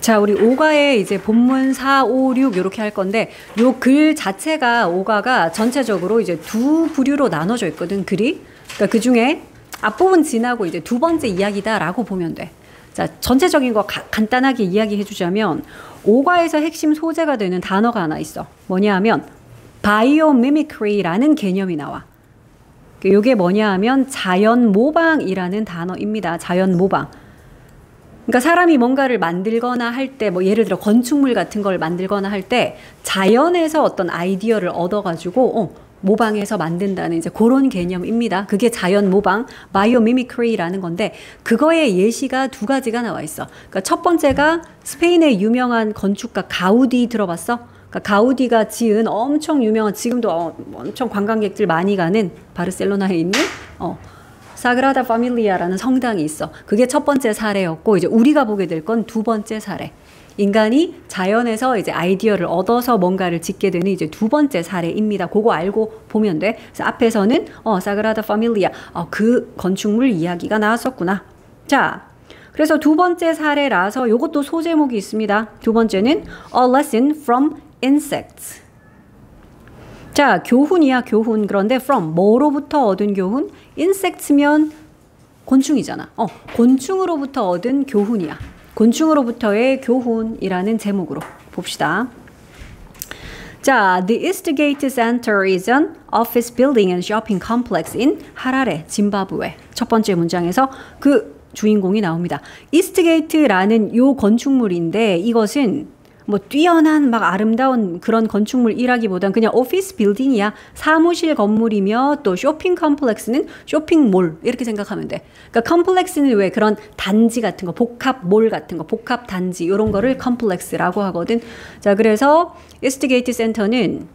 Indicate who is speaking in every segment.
Speaker 1: 자, 우리 오가의 이제 본문 4, 5, 6 이렇게 할 건데 요 글 자체가 오가가 전체적으로 이제 두 부류로 나눠져 있거든, 글이. 그러니까 그 중에 앞부분 지나고 이제 두 번째 이야기다라고 보면 돼. 자, 전체적인 거 간단하게 이야기해 주자면 오가에서 핵심 소재가 되는 단어가 하나 있어. 뭐냐 하면 바이오미미크리라는 개념이 나와. 이게 뭐냐 하면 자연 모방이라는 단어입니다. 자연 모방. 그러니까 사람이 뭔가를 만들거나 할 때, 뭐 예를 들어 건축물 같은 걸 만들거나 할 때 자연에서 어떤 아이디어를 얻어가지고 모방해서 만든다는 이제 그런 개념입니다. 그게 자연 모방, 바이오미미크리라는 건데 그거의 예시가 두 가지가 나와 있어. 그러니까 첫 번째가 스페인의 유명한 건축가 가우디 들어봤어? 그러니까 가우디가 지은 엄청 유명한, 지금도 엄청 관광객들 많이 가는 바르셀로나에 있는 사그라다 파밀리아라는 성당이 있어. 그게 첫 번째 사례였고 이제 우리가 보게 될 건 두 번째 사례. 인간이 자연에서 이제 아이디어를 얻어서 뭔가를 짓게 되는 이제 두 번째 사례입니다. 그거 알고 보면 돼. 그래서 앞에서는 사그라다 파밀리아 그 건축물 이야기가 나왔었구나. 자, 그래서 두 번째 사례라서 요것도 소제목이 있습니다. 두 번째는 A lesson from insects. 자, 교훈이야, 교훈. 그런데 from 뭐로부터 얻은 교훈? insects면 곤충이잖아. 곤충으로부터 얻은 교훈이야. 곤충으로부터의 교훈이라는 제목으로 봅시다. 자, The Eastgate Center is an office building and shopping complex in 하라레, 짐바브웨. 첫 번째 문장에서 그 주인공이 나옵니다. 이스트게이트라는 요 건축물인데 이것은 뭐 뛰어난 막 아름다운 그런 건축물이라기보단 그냥 오피스 빌딩이야. 사무실 건물이며 또 쇼핑 컴플렉스는 쇼핑몰 이렇게 생각하면 돼. 그러니까 컴플렉스는 왜 그런 단지 같은 거, 복합몰 같은 거, 복합 단지 이런 거를 컴플렉스라고 하거든. 자, 그래서 이스트게이트 센터는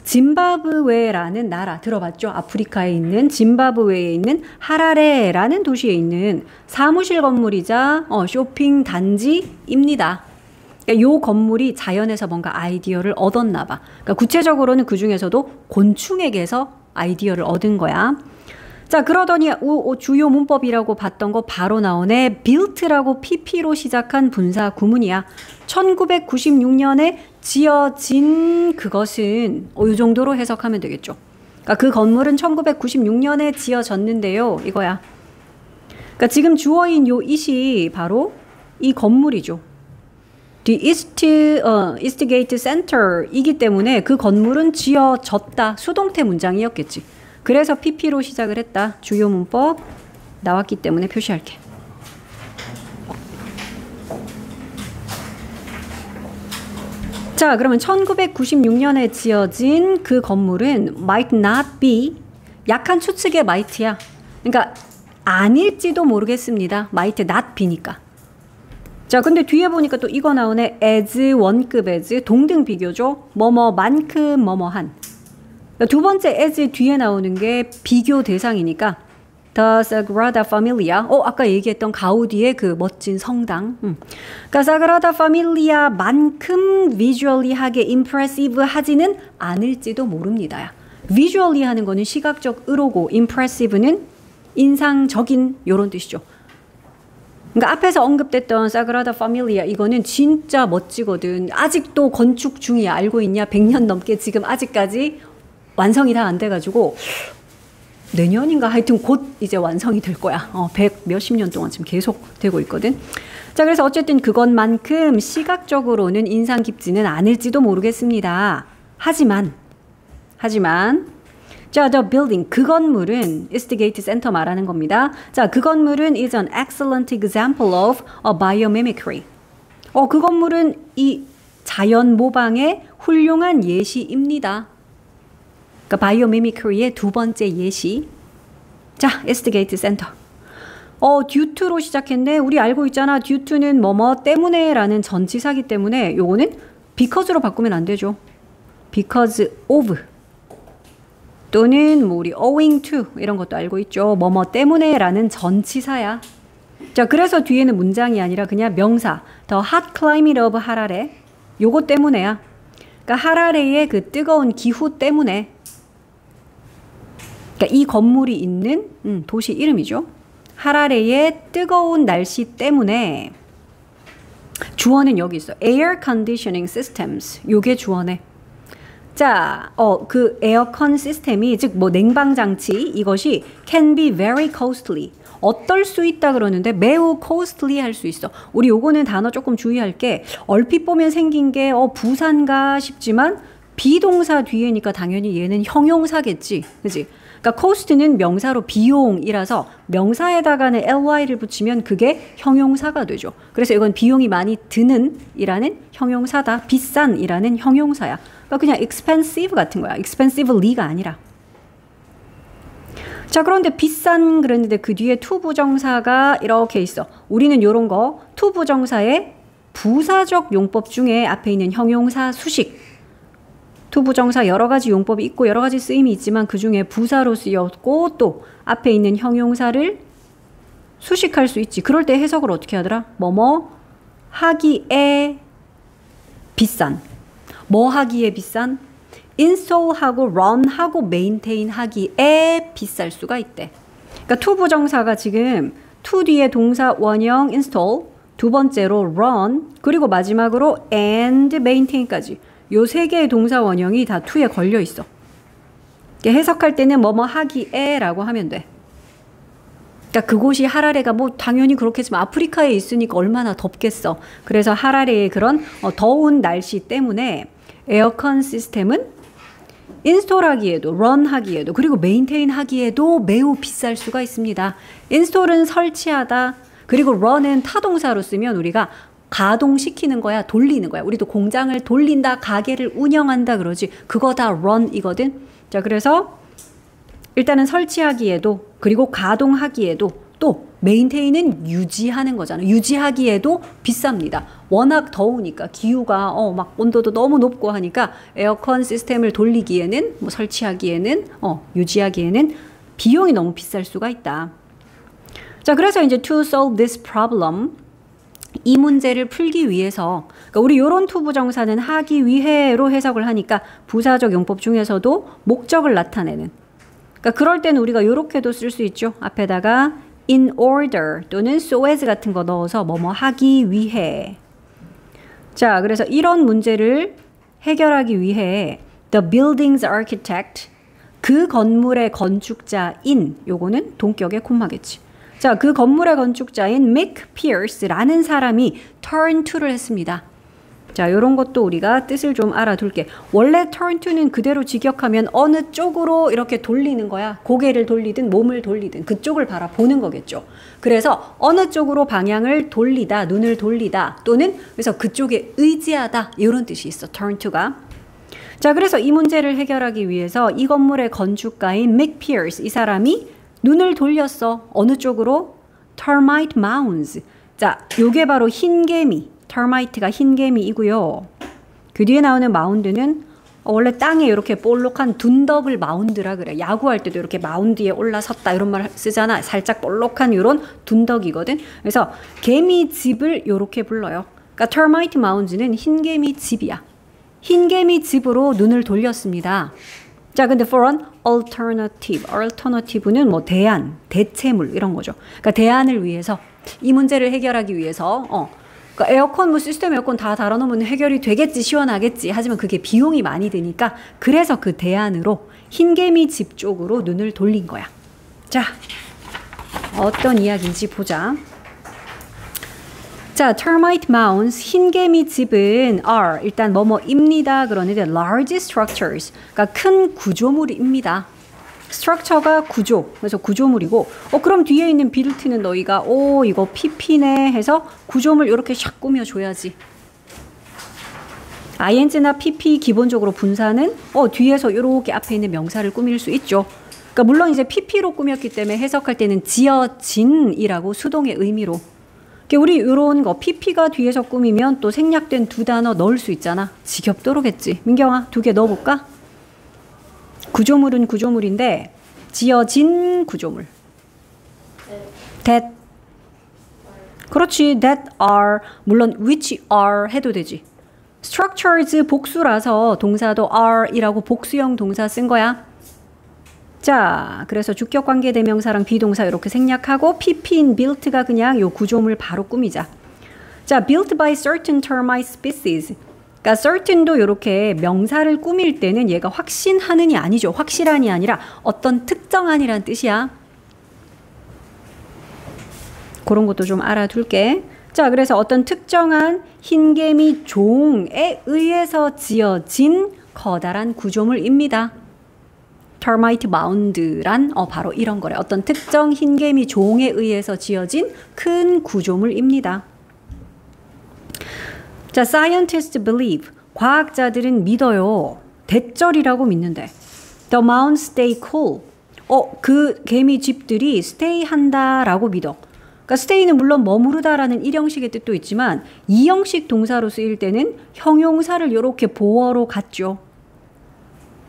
Speaker 1: 짐바브웨라는 나라 들어봤죠? 아프리카에 있는 짐바브웨에 있는 하라레라는 도시에 있는 사무실 건물이자 쇼핑 단지입니다. 그러니까 요 건물이 자연에서 뭔가 아이디어를 얻었나 봐. 그러니까 구체적으로는 그 중에서도 곤충에게서 아이디어를 얻은 거야. 자, 그러더니 주요 문법이라고 봤던 거 바로 나오네. built라고 pp로 시작한 분사 구문이야. 1996년에 지어진 그것은 요 정도로 해석하면 되겠죠. 그러니까 그 건물은 1996년에 지어졌는데요. 이거야. 그러니까 지금 주어인 요 it이 바로 이 건물이죠. The Eastgate Center이기 때문에 그 건물은 지어졌다. 수동태 문장이었겠지. 그래서 PP로 시작을 했다. 주요 문법 나왔기 때문에 표시할게. 자, 그러면 1996년에 지어진 그 건물은 might not be, 약한 추측의 might야. 그러니까 아닐지도 모르겠습니다. might not be니까. 자, 근데 뒤에 보니까 또 이거 나오네. as 원급 as 동등 비교죠. 뭐뭐만큼 뭐뭐한. 두 번째 as 뒤에 나오는 게 비교 대상이니까 The Sagrada Familia. 아까 얘기했던 가우디의 그 멋진 성당. 그러니까 사그라다 파밀리아만큼 비주얼리하게 impressive 하지는 않을지도 모릅니다. visually 하는 거는 시각적으로고 impressive는 인상적인 요런 뜻이죠. 그러니까 앞에서 언급됐던 사그라다 파밀리아 이거는 진짜 멋지거든. 아직도 건축 중이야. 알고 있냐? 100년 넘게 지금 아직까지 완성이 다 안 돼가지고 내년인가 하여튼 곧 이제 완성이 될 거야. 100 몇십 년 동안 지금 계속 되고 있거든. 자, 그래서 어쨌든 그것만큼 시각적으로는 인상 깊지는 않을지도 모르겠습니다. 하지만 자, the building, 그 건물은 Eastgate Center 말하는 겁니다. 자, 그 건물은 is an excellent example of a biomimicry. 그 건물은 이 자연 모방의 훌륭한 예시입니다. 그러니까 바이오미미크리의 두 번째 예시. 자, Eastgate Center. due to로 시작했네. 우리 알고 있잖아. due to는 뭐뭐 때문에라는 전치사기 때문에 요거는 because로 바꾸면 안 되죠. because of. 또는 뭐 우리 owing to 이런 것도 알고 있죠. 뭐뭐 때문에라는 전치사야. 자, 그래서 뒤에는 문장이 아니라 그냥 명사. The hot climate of 하라레. 요거 때문에야. 그러니까 하라레의 그 뜨거운 기후 때문에. 그러니까 이 건물이 있는 도시 이름이죠. 하라레의 뜨거운 날씨 때문에 주어는 여기 있어. Air conditioning systems. 요게 주어네. 자, 그 에어컨 시스템이 즉 뭐 냉방 장치 이것이 can be very costly. 어떨 수 있다 그러는데 매우 costly 할 수 있어. 우리 요거는 단어 조금 주의할 게 얼핏 보면 생긴 게 부산가 싶지만 비동사 뒤에니까 당연히 얘는 형용사겠지. 그지? 그러니까 cost는 명사로 비용이라서 명사에다가는 ly를 붙이면 그게 형용사가 되죠. 그래서 이건 비용이 많이 드는 이라는 형용사다. 비싼 이라는 형용사야. 그러니까 그냥 expensive 같은 거야. expensively가 아니라. 자, 그런데 비싼 그랬는데 그 뒤에 to 부정사가 이렇게 있어. 우리는 요런 거 to 부정사의 부사적 용법 중에 앞에 있는 형용사 수식. to 부정사 여러 가지 용법이 있고 여러 가지 쓰임이 있지만 그 중에 부사로 쓰였고 또 앞에 있는 형용사를 수식할 수 있지. 그럴 때 해석을 어떻게 하더라? 뭐뭐 하기에 비싼. 뭐 하기에 비싼? install하고 run하고 maintain 하기에 비쌀 수가 있대. 그러니까 to 부정사가 지금 to 뒤에 동사 원형 install, 두 번째로 run, 그리고 마지막으로 and maintain까지 요 세 개의 동사 원형이 다 to에 걸려 있어. 해석할 때는 뭐뭐 하기에 라고 하면 돼. 그러니까 그곳이 하라레가 뭐 당연히 그렇겠지만 아프리카에 있으니까 얼마나 덥겠어. 그래서 하라레의 그런 더운 날씨 때문에 에어컨 시스템은 인스톨 하기에도 런 하기에도 그리고 메인테인 하기에도 매우 비쌀 수가 있습니다. 인스톨은 설치하다, 그리고 런은 타동사로 쓰면 우리가 가동시키는 거야, 돌리는 거야. 우리도 공장을 돌린다, 가게를 운영한다 그러지. 그거 다 run이거든. 자, 그래서 일단은 설치하기에도 그리고 가동하기에도 또 메인테인은 유지하는 거잖아. 유지하기에도 비쌉니다. 워낙 더우니까 기후가 막 온도도 너무 높고 하니까 에어컨 시스템을 돌리기에는 뭐 설치하기에는 유지하기에는 비용이 너무 비쌀 수가 있다. 자, 그래서 이제 to solve this problem, 이 문제를 풀기 위해서, 그러니까 우리 요런 to 부정사는 하기 위해로 해석을 하니까 부사적 용법 중에서도 목적을 나타내는, 그러니까 그럴 때는 우리가 요렇게도 쓸 수 있죠. 앞에다가 in order 또는 so as 같은 거 넣어서 뭐뭐 하기 위해. 자, 그래서 이런 문제를 해결하기 위해 the building's architect, 그 건물의 건축자인, 요거는 동격의 콤마겠지. 자, 그 건물의 건축자인 Mick Pierce라는 사람이 turn to를 했습니다. 자, 요런 것도 우리가 뜻을 좀 알아둘게. 원래 turn to는 그대로 직역하면 어느 쪽으로 이렇게 돌리는 거야. 고개를 돌리든 몸을 돌리든 그쪽을 바라보는 거겠죠. 그래서 어느 쪽으로 방향을 돌리다, 눈을 돌리다, 또는 그래서 그쪽에 의지하다, 이런 뜻이 있어, turn to가. 자, 그래서 이 문제를 해결하기 위해서 이 건물의 건축가인 Mick Pierce, 이 사람이 눈을 돌렸어. 어느 쪽으로? termite mounds. 자, 요게 바로 흰개미. termite가 흰개미이고요. 그 뒤에 나오는 마운드는 원래 땅에 이렇게 볼록한 둔덕을 마운드라 그래. 야구할 때도 이렇게 마운드에 올라섰다 이런 말 쓰잖아. 살짝 볼록한 이런 둔덕이거든. 그래서 개미 집을 이렇게 불러요. 그러니까 termite mounds는 흰개미 집이야. 흰개미 집으로 눈을 돌렸습니다. 자, 근데 for an alternative. alternative는 뭐 대안, 대체물 이런 거죠. 그러니까 대안을 위해서, 이 문제를 해결하기 위해서 그러니까 에어컨, 뭐 시스템 에어컨 다 달아놓으면 해결이 되겠지, 시원하겠지. 하지만 그게 비용이 많이 드니까 그래서 그 대안으로 흰개미 집 쪽으로 눈을 돌린 거야. 자, 어떤 이야기인지 보자. 자, termite mounds, 흰개미 집은 are, 일단 뭐뭐입니다. 그러는데 large structures, 그러니까 큰 구조물입니다. structure가 구조, 그래서 구조물이고, 그럼 뒤에 있는 built는 너희가 이거 pp네 해서 구조물 이렇게 샥 꾸며줘야지. ing나 pp 기본적으로 분사는 뒤에서 이렇게 앞에 있는 명사를 꾸밀 수 있죠. 그러니까 물론 이제 pp로 꾸몄기 때문에 해석할 때는 지어진이라고 수동의 의미로. 우리 이런 거 pp가 뒤에서 꾸미면 또 생략된 두 단어 넣을 수 있잖아. 지겹도록겠지. 민경아, 2개 넣어볼까? 구조물은 구조물인데 지어진 구조물. that. 그렇지. that are, 물론 which are 해도 되지. structures 복수라서 동사도 are이라고 복수형 동사 쓴 거야. 자, 그래서 주격 관계 대명사랑 비동사 이렇게 생략하고 pp인 built가 그냥 요 구조물 바로 꾸미자. 자, built by certain termite species. 그러니까 certain도 이렇게 명사를 꾸밀 때는 얘가 확신하는이 아니죠. 확실한이 아니라 어떤 특정한이란 뜻이야. 그런 것도 좀 알아둘게. 자, 그래서 어떤 특정한 흰개미 종에 의해서 지어진 커다란 구조물입니다. termite mound란 바로 이런 거래. 어떤 특정 흰개미 종에 의해서 지어진 큰 구조물입니다. 자, scientists believe. 과학자들은 믿어요. 대절이라고 믿는데. The mounds stay cool. 그 개미 집들이 stay 한다라고 믿어. 그러니까 stay는 물론 머무르다라는 1형식의 뜻도 있지만 2형식 동사로 쓰일 때는 형용사를 이렇게 보어로 갖죠.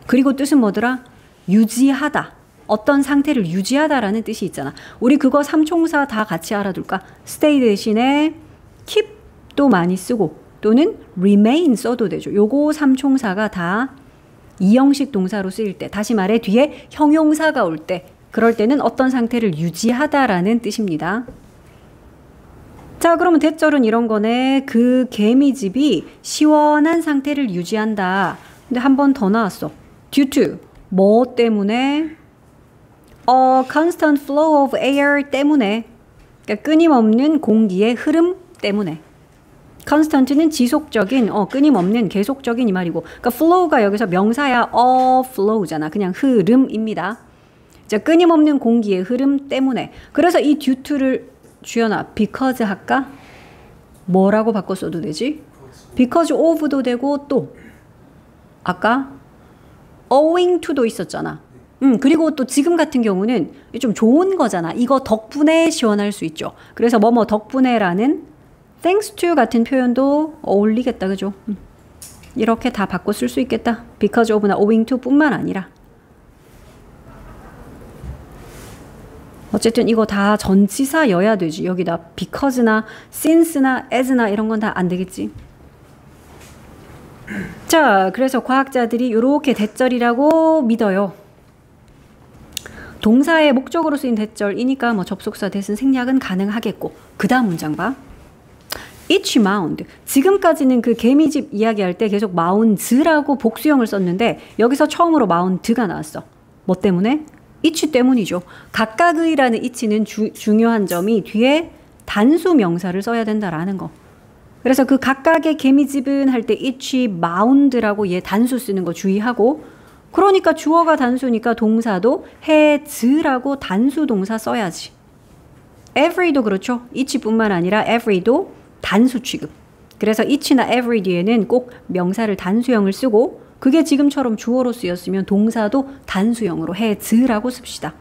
Speaker 1: 그리고 뜻은 뭐더라? 유지하다. 어떤 상태를 유지하다라는 뜻이 있잖아. 우리 그거 3총사 다 같이 알아둘까? stay 대신에 keep도 많이 쓰고 또는 remain 써도 되죠. 요거 3총사가 다 2형식 동사로 쓰일 때, 다시 말해 뒤에 형용사가 올 때, 그럴 때는 어떤 상태를 유지하다라는 뜻입니다. 자, 그러면 대절은 이런 거네. 그 개미집이 시원한 상태를 유지한다. 근데 한 번 더 나왔어. due to 뭐 때문에? constant flow of air 때문에. 그러니까 끊임없는 공기의 흐름 때문에. constant는 지속적인, 끊임없는, 계속적인 이 말이고. 그러니까 flow가 여기서 명사야 flow잖아. 그냥 흐름입니다. 자, 끊임없는 공기의 흐름 때문에. 그래서 이 due to를 주연아, because 할까? 뭐라고 바꿔 써도 되지? because of도 되고 또 아까 owing to도 있었잖아. 그리고 또 지금 같은 경우는 좀 좋은 거잖아. 이거 덕분에 시원할 수 있죠. 그래서 뭐뭐 덕분에라는 thanks to 같은 표현도 어울리겠다. 그죠? 이렇게 다 바꿔 쓸 수 있겠다. because of나 owing to 뿐만 아니라. 어쨌든 이거 다 전치사여야 되지. 여기다 because나 since나 as나 이런 건 다 안 되겠지. 자, 그래서 과학자들이 이렇게 대절이라고 믿어요. 동사의 목적으로 쓰인 대절이니까 뭐 접속사 대신 생략은 가능하겠고. 그 다음 문장 봐. each mound. 지금까지는 그 개미집 이야기할 때 계속 mounds라고 복수형을 썼는데 여기서 처음으로 mound가 나왔어. 뭐 때문에? each 때문이죠. 각각의라는 each는 중요한 점이 뒤에 단수 명사를 써야 된다라는 거. 그래서 그 각각의 개미집은 할 때 each mound라고 얘 단수 쓰는 거 주의하고, 그러니까 주어가 단수니까 동사도 has라고 단수 동사 써야지. every도 그렇죠. each뿐만 아니라 every도 단수 취급. 그래서 each나 every 뒤에는 꼭 명사를 단수형을 쓰고, 그게 지금처럼 주어로 쓰였으면 동사도 단수형으로 has라고 씁시다.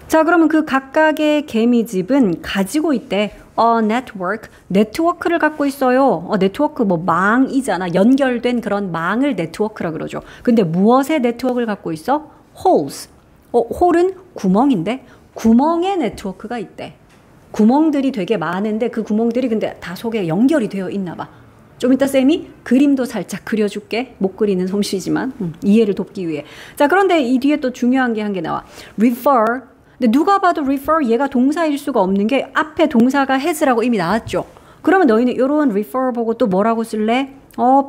Speaker 1: 자, 그러면 그 각각의 개미집은 가지고 있대. network, 네트워크를 갖고 있어요. 네트워크 뭐 망이잖아. 연결된 그런 망을 네트워크라 그러죠. 근데 무엇의 네트워크를 갖고 있어? holes. 홀은 구멍인데 구멍의 네트워크가 있대. 구멍들이 되게 많은데 그 구멍들이 근데 다 속에 연결이 되어 있나 봐. 좀 이따 쌤이 그림도 살짝 그려줄게. 못 그리는 솜씨지만 이해를 돕기 위해. 자, 그런데 이 뒤에 또 중요한 게 한 개 나와. refer. 근데 누가 봐도 refer 얘가 동사일 수가 없는 게 앞에 동사가 has라고 이미 나왔죠. 그러면 너희는 이런 refer 보고 또 뭐라고 쓸래?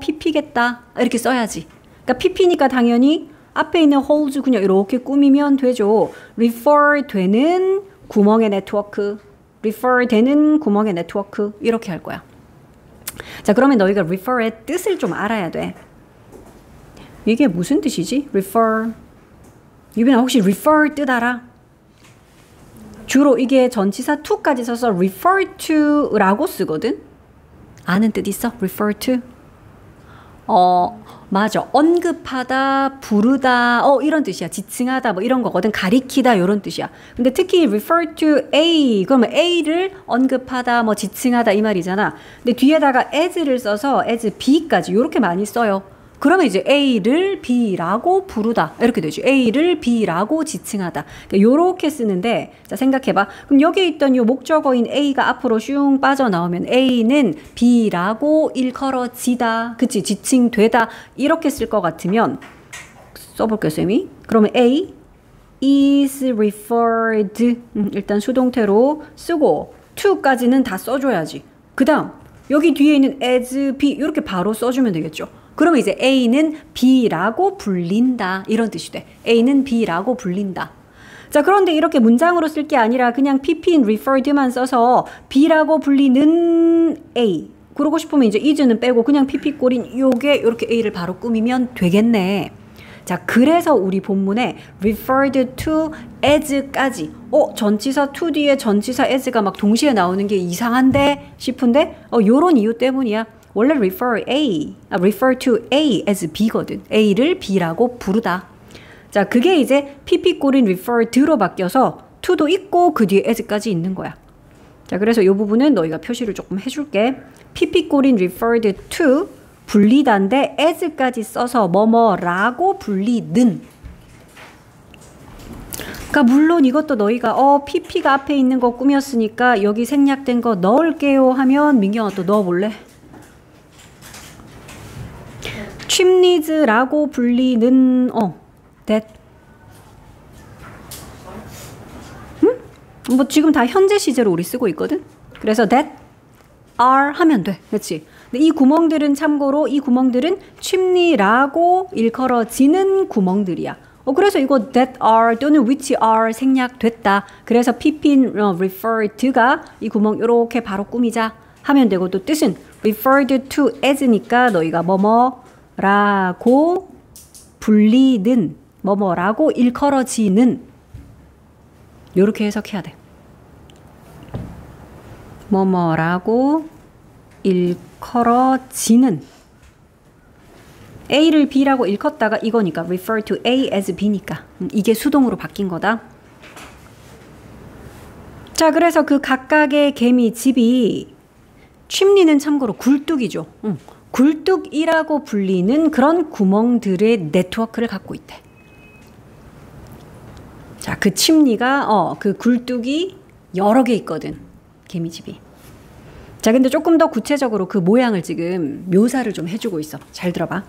Speaker 1: pp겠다. 이렇게 써야지. 그러니까 pp니까 당연히 앞에 있는 holes 그냥 이렇게 꾸미면 되죠. refer 되는 구멍의 네트워크. refer 되는 구멍의 네트워크. 이렇게 할 거야. 자, 그러면 너희가 refer의 뜻을 좀 알아야 돼. 이게 무슨 뜻이지? refer. 유빈아 혹시 refer 뜻 알아? 주로 이게 전치사 to까지 써서 refer to라고 쓰거든? 아는 뜻 있어? refer to? 맞아. 언급하다, 부르다, 이런 뜻이야. 지칭하다, 뭐 이런 거거든. 가리키다, 이런 뜻이야. 근데 특히 refer to A, 그러면 A를 언급하다, 뭐 지칭하다 이 말이잖아. 근데 뒤에다가 as를 써서 as B까지 이렇게 많이 써요. 그러면 이제 A를 B라고 부르다. 이렇게 되죠. A를 B라고 지칭하다. 그러니까 요렇게 쓰는데, 자, 생각해봐. 그럼 여기 있던 요 목적어인 A가 앞으로 슝 빠져나오면 A는 B라고 일컬어지다. 그치? 지칭되다. 이렇게 쓸 것 같으면, 써볼게요, 쌤이. 그러면 A is referred. 일단 수동태로 쓰고, to까지는 다 써줘야지. 그 다음 여기 뒤에 있는 as B 이렇게 바로 써주면 되겠죠. 그러면 이제 A는 B라고 불린다 이런 뜻이 돼. A는 B라고 불린다. 자, 그런데 이렇게 문장으로 쓸 게 아니라 그냥 pp인 referred만 써서 B라고 불리는 A 그러고 싶으면 이제 is는 빼고 그냥 pp 꼴인 요게 이렇게 A를 바로 꾸미면 되겠네. 자, 그래서 우리 본문에 referred to as까지 전치사 to 뒤에 전치사 as가 막 동시에 나오는 게 이상한데 싶은데 요런 이유 때문이야. 원래 refer to A as B거든. A를 B라고 부르다. 자, 그게 이제 pp 꼴인 referred로 바뀌어서 to도 있고 그 뒤에 as까지 있는 거야. 자, 그래서 이 부분은 너희가 표시를 조금 해줄게. pp 꼴인 referred to 불리다인데 as까지 써서 뭐뭐라고 불리는. 그러니까 물론 이것도 너희가 pp가 앞에 있는 거 꾸몄으니까 여기 생략된 거 넣을게요 하면 민경아 또 넣어볼래? chimneys라고 불리는 that. 뭐 지금 다 현재 시제로 우리 쓰고 있거든. 그래서 that are 하면 돼. 그렇지? 근데 이 구멍들은 참고로 이 구멍들은 chimney라고 일컬어지는 구멍들이야. 그래서 이거 that are 또는 which are 생략됐다. 그래서 pp인 referred가 이 구멍 이렇게 바로 꾸미자 하면 되고, 또 뜻은 referred to as니까 너희가 뭐뭐라고 불리는, 뭐뭐라고 일컬어지는, 이렇게 해석해야 돼. 뭐뭐라고 일컬어지는. A를 B라고 일컫다가 이거니까 refer to A as B니까 이게 수동으로 바뀐 거다. 자, 그래서 그 각각의 개미 집이, chimney는 참고로 굴뚝이죠. 굴뚝이라고 불리는 그런 구멍들의 네트워크를 갖고 있대. 자, 그 chimney가 그 굴뚝이 여러 개 있거든, 개미집이. 자, 근데 조금 더 구체적으로 그 모양을 지금 묘사를 좀 해주고 있어. 잘 들어봐.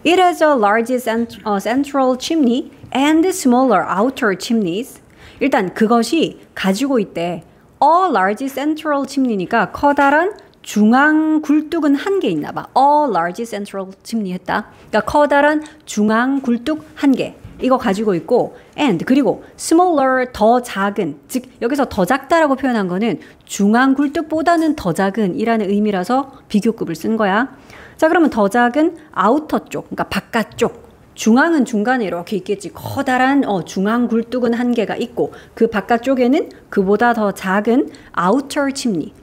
Speaker 1: It has a large central chimney and smaller outer chimneys. 일단 그것이 가지고 있대. A large central chimney니까 커다란 중앙 굴뚝은 한 개 있나 봐. A large central chimney 했다. 그러니까 커다란 중앙 굴뚝 한 개. 이거 가지고 있고, and 그리고 smaller 더 작은, 즉 여기서 더 작다라고 표현한 거는 중앙 굴뚝보다는 더 작은 이라는 의미라서 비교급을 쓴 거야. 자, 그러면 더 작은 아우터 쪽, 그러니까 바깥쪽, 중앙은 중간에 이렇게 있겠지. 커다란 중앙 굴뚝은 한 개가 있고, 그 바깥쪽에는 그보다 더 작은 outer chimney,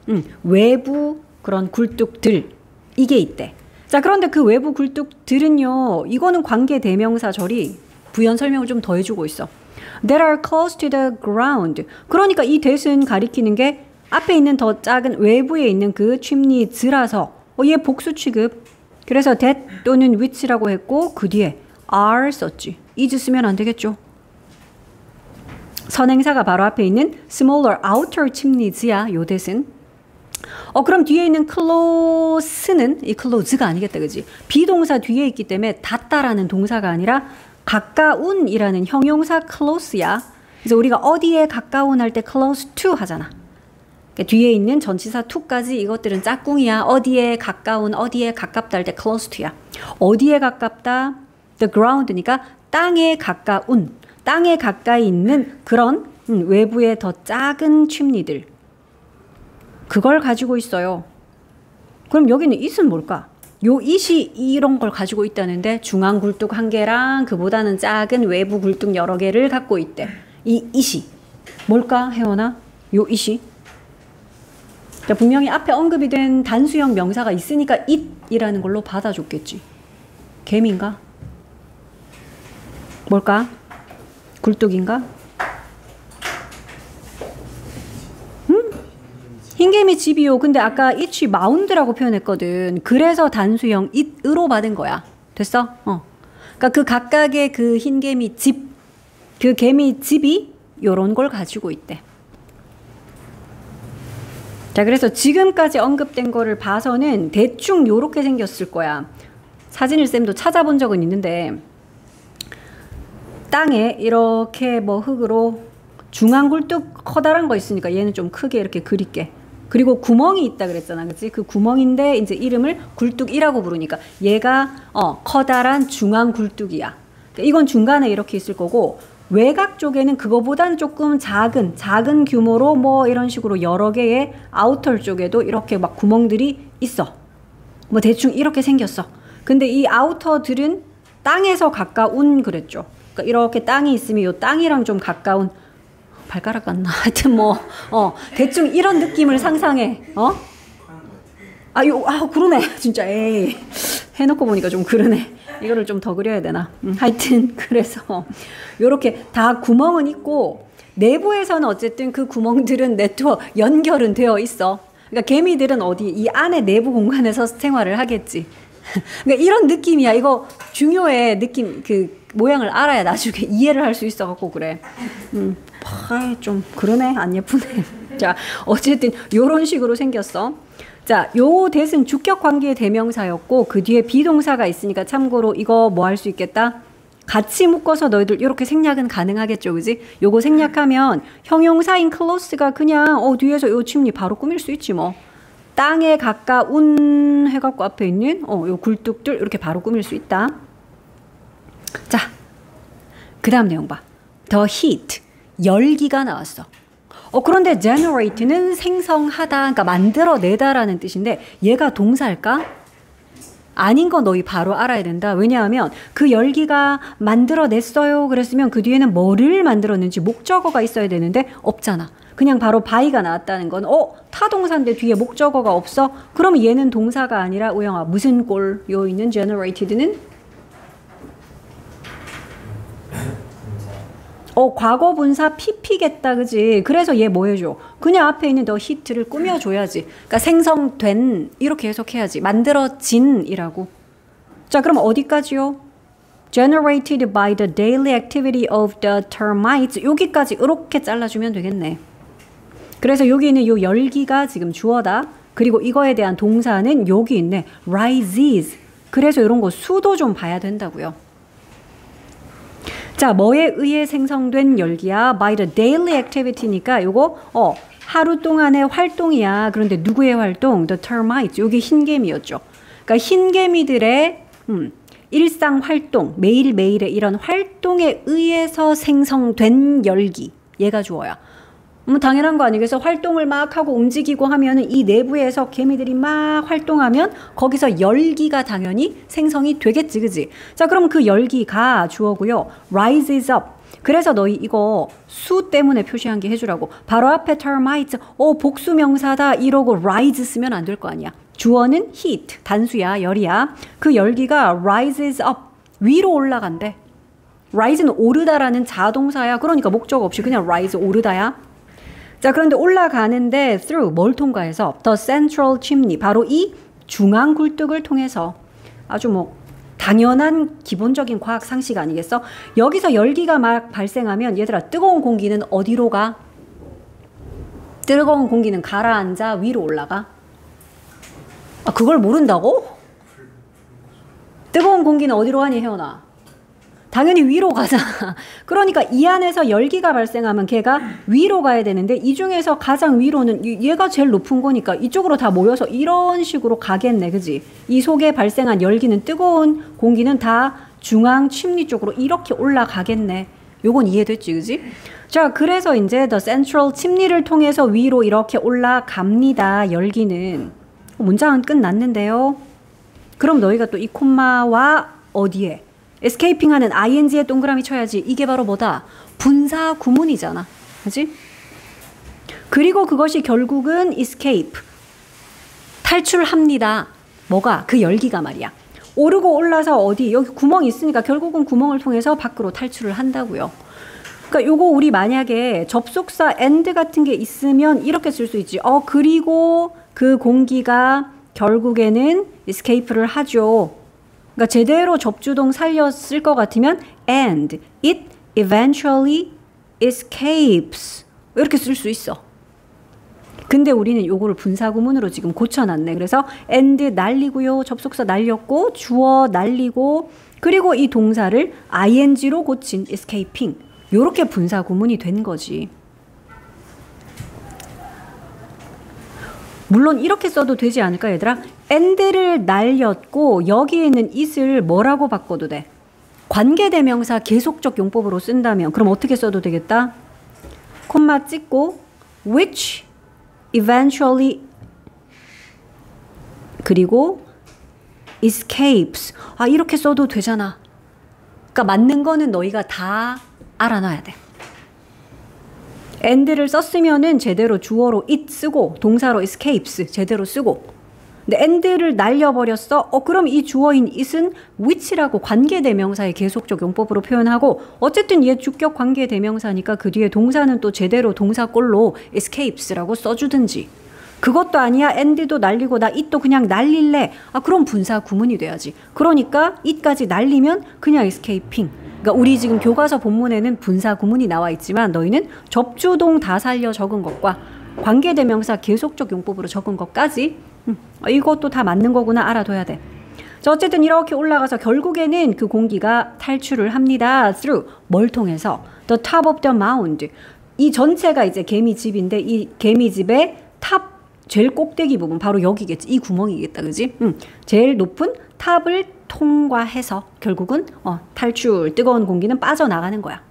Speaker 1: 외부 그런 굴뚝들, 이게 있대. 자, 그런데 그 외부 굴뚝들은요, 이거는 관계 대명사 절이 부연 설명을 좀 더 해주고 있어. That are close to the ground. 그러니까 이 that은 가리키는 게 앞에 있는 더 작은 외부에 있는 그 chimneys라서 얘 복수 취급. 그래서 that 또는 which라고 했고 그 뒤에 are 썼지. is 쓰면 안 되겠죠. 선행사가 바로 앞에 있는 smaller outer chimneys야, 요 that은. 그럼 뒤에 있는 close는 이 close가 아니겠다, 그지? 비동사 뒤에 있기 때문에 닿다라는 동사가 아니라 가까운이라는 형용사 close야. 그래서 우리가 어디에 가까운 할 때 close to 하잖아. 그러니까 뒤에 있는 전치사 to까지 이것들은 짝꿍이야. 어디에 가까운, 어디에 가깝다 할 때 close to야. 어디에 가깝다? the ground니까 땅에 가까운, 땅에 가까이 있는 그런 외부의 더 작은 chimney들. 그걸 가지고 있어요. 그럼 여기는 it은 뭘까? 요 it이 이런 걸 가지고 있다는데 중앙 굴뚝 한 개랑 그보다는 작은 외부 굴뚝 여러 개를 갖고 있대. 이 it이 뭘까, 혜원아? 요 it이? 자, 분명히 앞에 언급이 된 단수형 명사가 있으니까 it이라는 걸로 받아줬겠지. 개미인가? 뭘까? 굴뚝인가? 흰개미 집이요. 근데 아까 it이 마운드라고 표현했거든. 그래서 단수형 it으로 받은 거야. 됐어? 그러니까 그 각각의 그 흰개미 집, 그 개미 집이 요런 걸 가지고 있대. 자, 그래서 지금까지 언급된 거를 봐서는 대충 요렇게 생겼을 거야. 사진을 쌤도 찾아본 적은 있는데, 땅에 이렇게 뭐 흙으로 중앙 굴뚝 커다란 거 있으니까 얘는 좀 크게 이렇게 그릴게. 그리고 구멍이 있다 그랬잖아. 그치? 그 구멍인데 이제 이름을 굴뚝이라고 부르니까 얘가 커다란 중앙 굴뚝이야. 그러니까 이건 중간에 이렇게 있을 거고 외곽 쪽에는 그거보다는 조금 작은 규모로 뭐 이런 식으로 여러 개의 아우터 쪽에도 이렇게 막 구멍들이 있어. 뭐 대충 이렇게 생겼어. 근데 이 아우터들은 땅에서 가까운 그랬죠. 그러니까 이렇게 땅이 있으면 이 땅이랑 좀 가까운 발가락 같나? 하여튼 뭐 대충 이런 느낌을 상상해. 그러네. 진짜 에이. 해놓고 보니까 좀 그러네. 이거를 좀 더 그려야 되나? 하여튼 그래서 요렇게 다 구멍은 있고 내부에서는 어쨌든 그 구멍들은 연결은 되어 있어. 그러니까 개미들은 어디 이 안에 내부 공간에서 생활을 하겠지. 그러니까 이런 느낌이야. 이거 중요해. 느낌 그 모양을 알아야 나중에 이해를 할 수 있어갖고 그래. 좀 그러네. 안 예쁘네. 자, 어쨌든 요런 식으로 생겼어. 자, 요 that은 주격 관계의 대명사였고 그 뒤에 비동사가 있으니까 참고로 이거 뭐 할 수 있겠다? 같이 묶어서 너희들 이렇게 생략은 가능하겠죠, 그지? 요거 생략하면 형용사인 close가 그냥 뒤에서 요 침리 바로 꾸밀 수 있지 뭐. 땅에 가까운 해갖고 앞에 있는 요 굴뚝들 이렇게 바로 꾸밀 수 있다. 자, 그 다음 내용 봐. The heat, 열기가 나왔어. 그런데 generate는 생성하다, 그러니까 만들어내다라는 뜻인데 얘가 동사일까? 아닌 거 너희 바로 알아야 된다. 왜냐하면 그 열기가 만들어냈어요. 그랬으면 그 뒤에는 뭐를 만들었는지 목적어가 있어야 되는데 없잖아. 그냥 바로 by가 나왔다는 건 타동사인데 뒤에 목적어가 없어? 그럼 얘는 동사가 아니라 우영아 무슨 꼴? 요 있는 generated는 과거 분사 pp겠다, 그지? 그래서 얘 뭐 해줘? 그냥 앞에 있는 the heat를 꾸며줘야지. 그러니까 생성된 이렇게 해석해야지. 만들어진이라고. 자, 그럼 어디까지요? Generated by the daily activity of the termites. 여기까지 이렇게 잘라주면 되겠네. 그래서 여기 있는 요 열기가 지금 주어다. 그리고 이거에 대한 동사는 여기 있네. rises. 그래서 이런 거 수도 좀 봐야 된다고요. 자, 뭐에 의해 생성된 열기야? By the daily activity니까 요거 하루 동안의 활동이야. 그런데 누구의 활동? The termites. 요게 흰개미였죠. 그러니까 흰개미들의 일상 활동, 매일매일의 이런 활동에 의해서 생성된 열기. 얘가 주어야. 당연한 거 아니겠어? 활동을 막 하고 움직이고 하면은 이 내부에서 개미들이 막 활동하면 거기서 열기가 당연히 생성이 되겠지, 그지? 자, 그럼 그 열기가 주어고요. rises up. 그래서 너희 이거 수 때문에 표시한 게 해주라고. 바로 앞에 termites, 복수 명사다 이러고 rise 쓰면 안 될 거 아니야. 주어는 heat, 단수야, 열이야. 그 열기가 rises up, 위로 올라간대. rise는 오르다라는 자동사야. 그러니까 목적 없이 그냥 rise, 오르다야. 자, 그런데 올라가는데 through 뭘 통과해서 the central chimney, 바로 이 중앙 굴뚝을 통해서. 아주 뭐 당연한 기본적인 과학 상식 아니겠어? 여기서 열기가 막 발생하면 얘들아 뜨거운 공기는 어디로 가? 뜨거운 공기는 가라앉아 위로 올라가? 그걸 모른다고? 뜨거운 공기는 어디로 가니, 혜원아? 당연히 위로 가잖아. 그러니까 이 안에서 열기가 발생하면 걔가 위로 가야 되는데 이 중에서 가장 위로는 얘가 제일 높은 거니까 이쪽으로 다 모여서 이런 식으로 가겠네, 그지? 이 속에 발생한 열기는, 뜨거운 공기는 다 중앙 침리 쪽으로 이렇게 올라가겠네. 요건 이해됐지, 그지? 자, 그래서 이제 the central 침리를 통해서 위로 이렇게 올라갑니다. 열기는. 문장은 끝났는데요. 그럼 너희가 또 이 콤마와 어디에? escaping 하는 ing에 동그라미 쳐야지. 이게 바로 뭐다? 분사 구문이잖아. 그지? 그리고 그것이 결국은 escape. 탈출합니다. 뭐가? 그 열기가 말이야. 오르고 올라서 어디? 여기 구멍이 있으니까 결국은 구멍을 통해서 밖으로 탈출을 한다고요. 그러니까 요거 우리 만약에 접속사 and 같은 게 있으면 이렇게 쓸 수 있지. 그리고 그 공기가 결국에는 escape를 하죠. 그러니까 제대로 접주동 살렸을 것 같으면 and it eventually escapes 이렇게 쓸 수 있어. 근데 우리는 요거를 분사구문으로 지금 고쳐놨네. 그래서 and 날리고요. 접속사 날렸고 주어 날리고 그리고 이 동사를 ing로 고친 escaping. 요렇게 분사구문이 된 거지. 물론 이렇게 써도 되지 않을까 얘들아? and를 날렸고 여기에 있는 it을 뭐라고 바꿔도 돼? 관계대명사 계속적 용법으로 쓴다면 그럼 어떻게 써도 되겠다? 콤마 찍고 which eventually 그리고 escapes. 아 이렇게 써도 되잖아. 그러니까 맞는 거는 너희가 다 알아놔야 돼. and를 썼으면은 제대로 주어로 it 쓰고 동사로 escapes 제대로 쓰고 근데 and를 날려버렸어? 그럼 이 주어인 it은 which라고 관계대명사의 계속적 용법으로 표현하고 어쨌든 얘 주격 관계대명사니까 그 뒤에 동사는 또 제대로 동사꼴로 escapes라고 써주든지 그것도 아니야. and도 날리고 나 it도 그냥 날릴래. 그럼 분사 구문이 돼야지. 그러니까 it까지 날리면 그냥 escaping. 그러니까 우리 지금 교과서 본문에는 분사 구문이 나와 있지만 너희는 접주동 다 살려 적은 것과 관계대명사 계속적 용법으로 적은 것까지 이것도 다 맞는 거구나 알아둬야 돼. 자, 어쨌든 이렇게 올라가서 결국에는 그 공기가 탈출을 합니다. through 뭘 통해서? the top of the mound. 이 전체가 이제 개미집인데 이 개미집의 탑 제일 꼭대기 부분 바로 여기겠지. 이 구멍이겠다. 그지? 제일 높은 탑을 통과해서 결국은 탈출 뜨거운 공기는 빠져나가는 거야.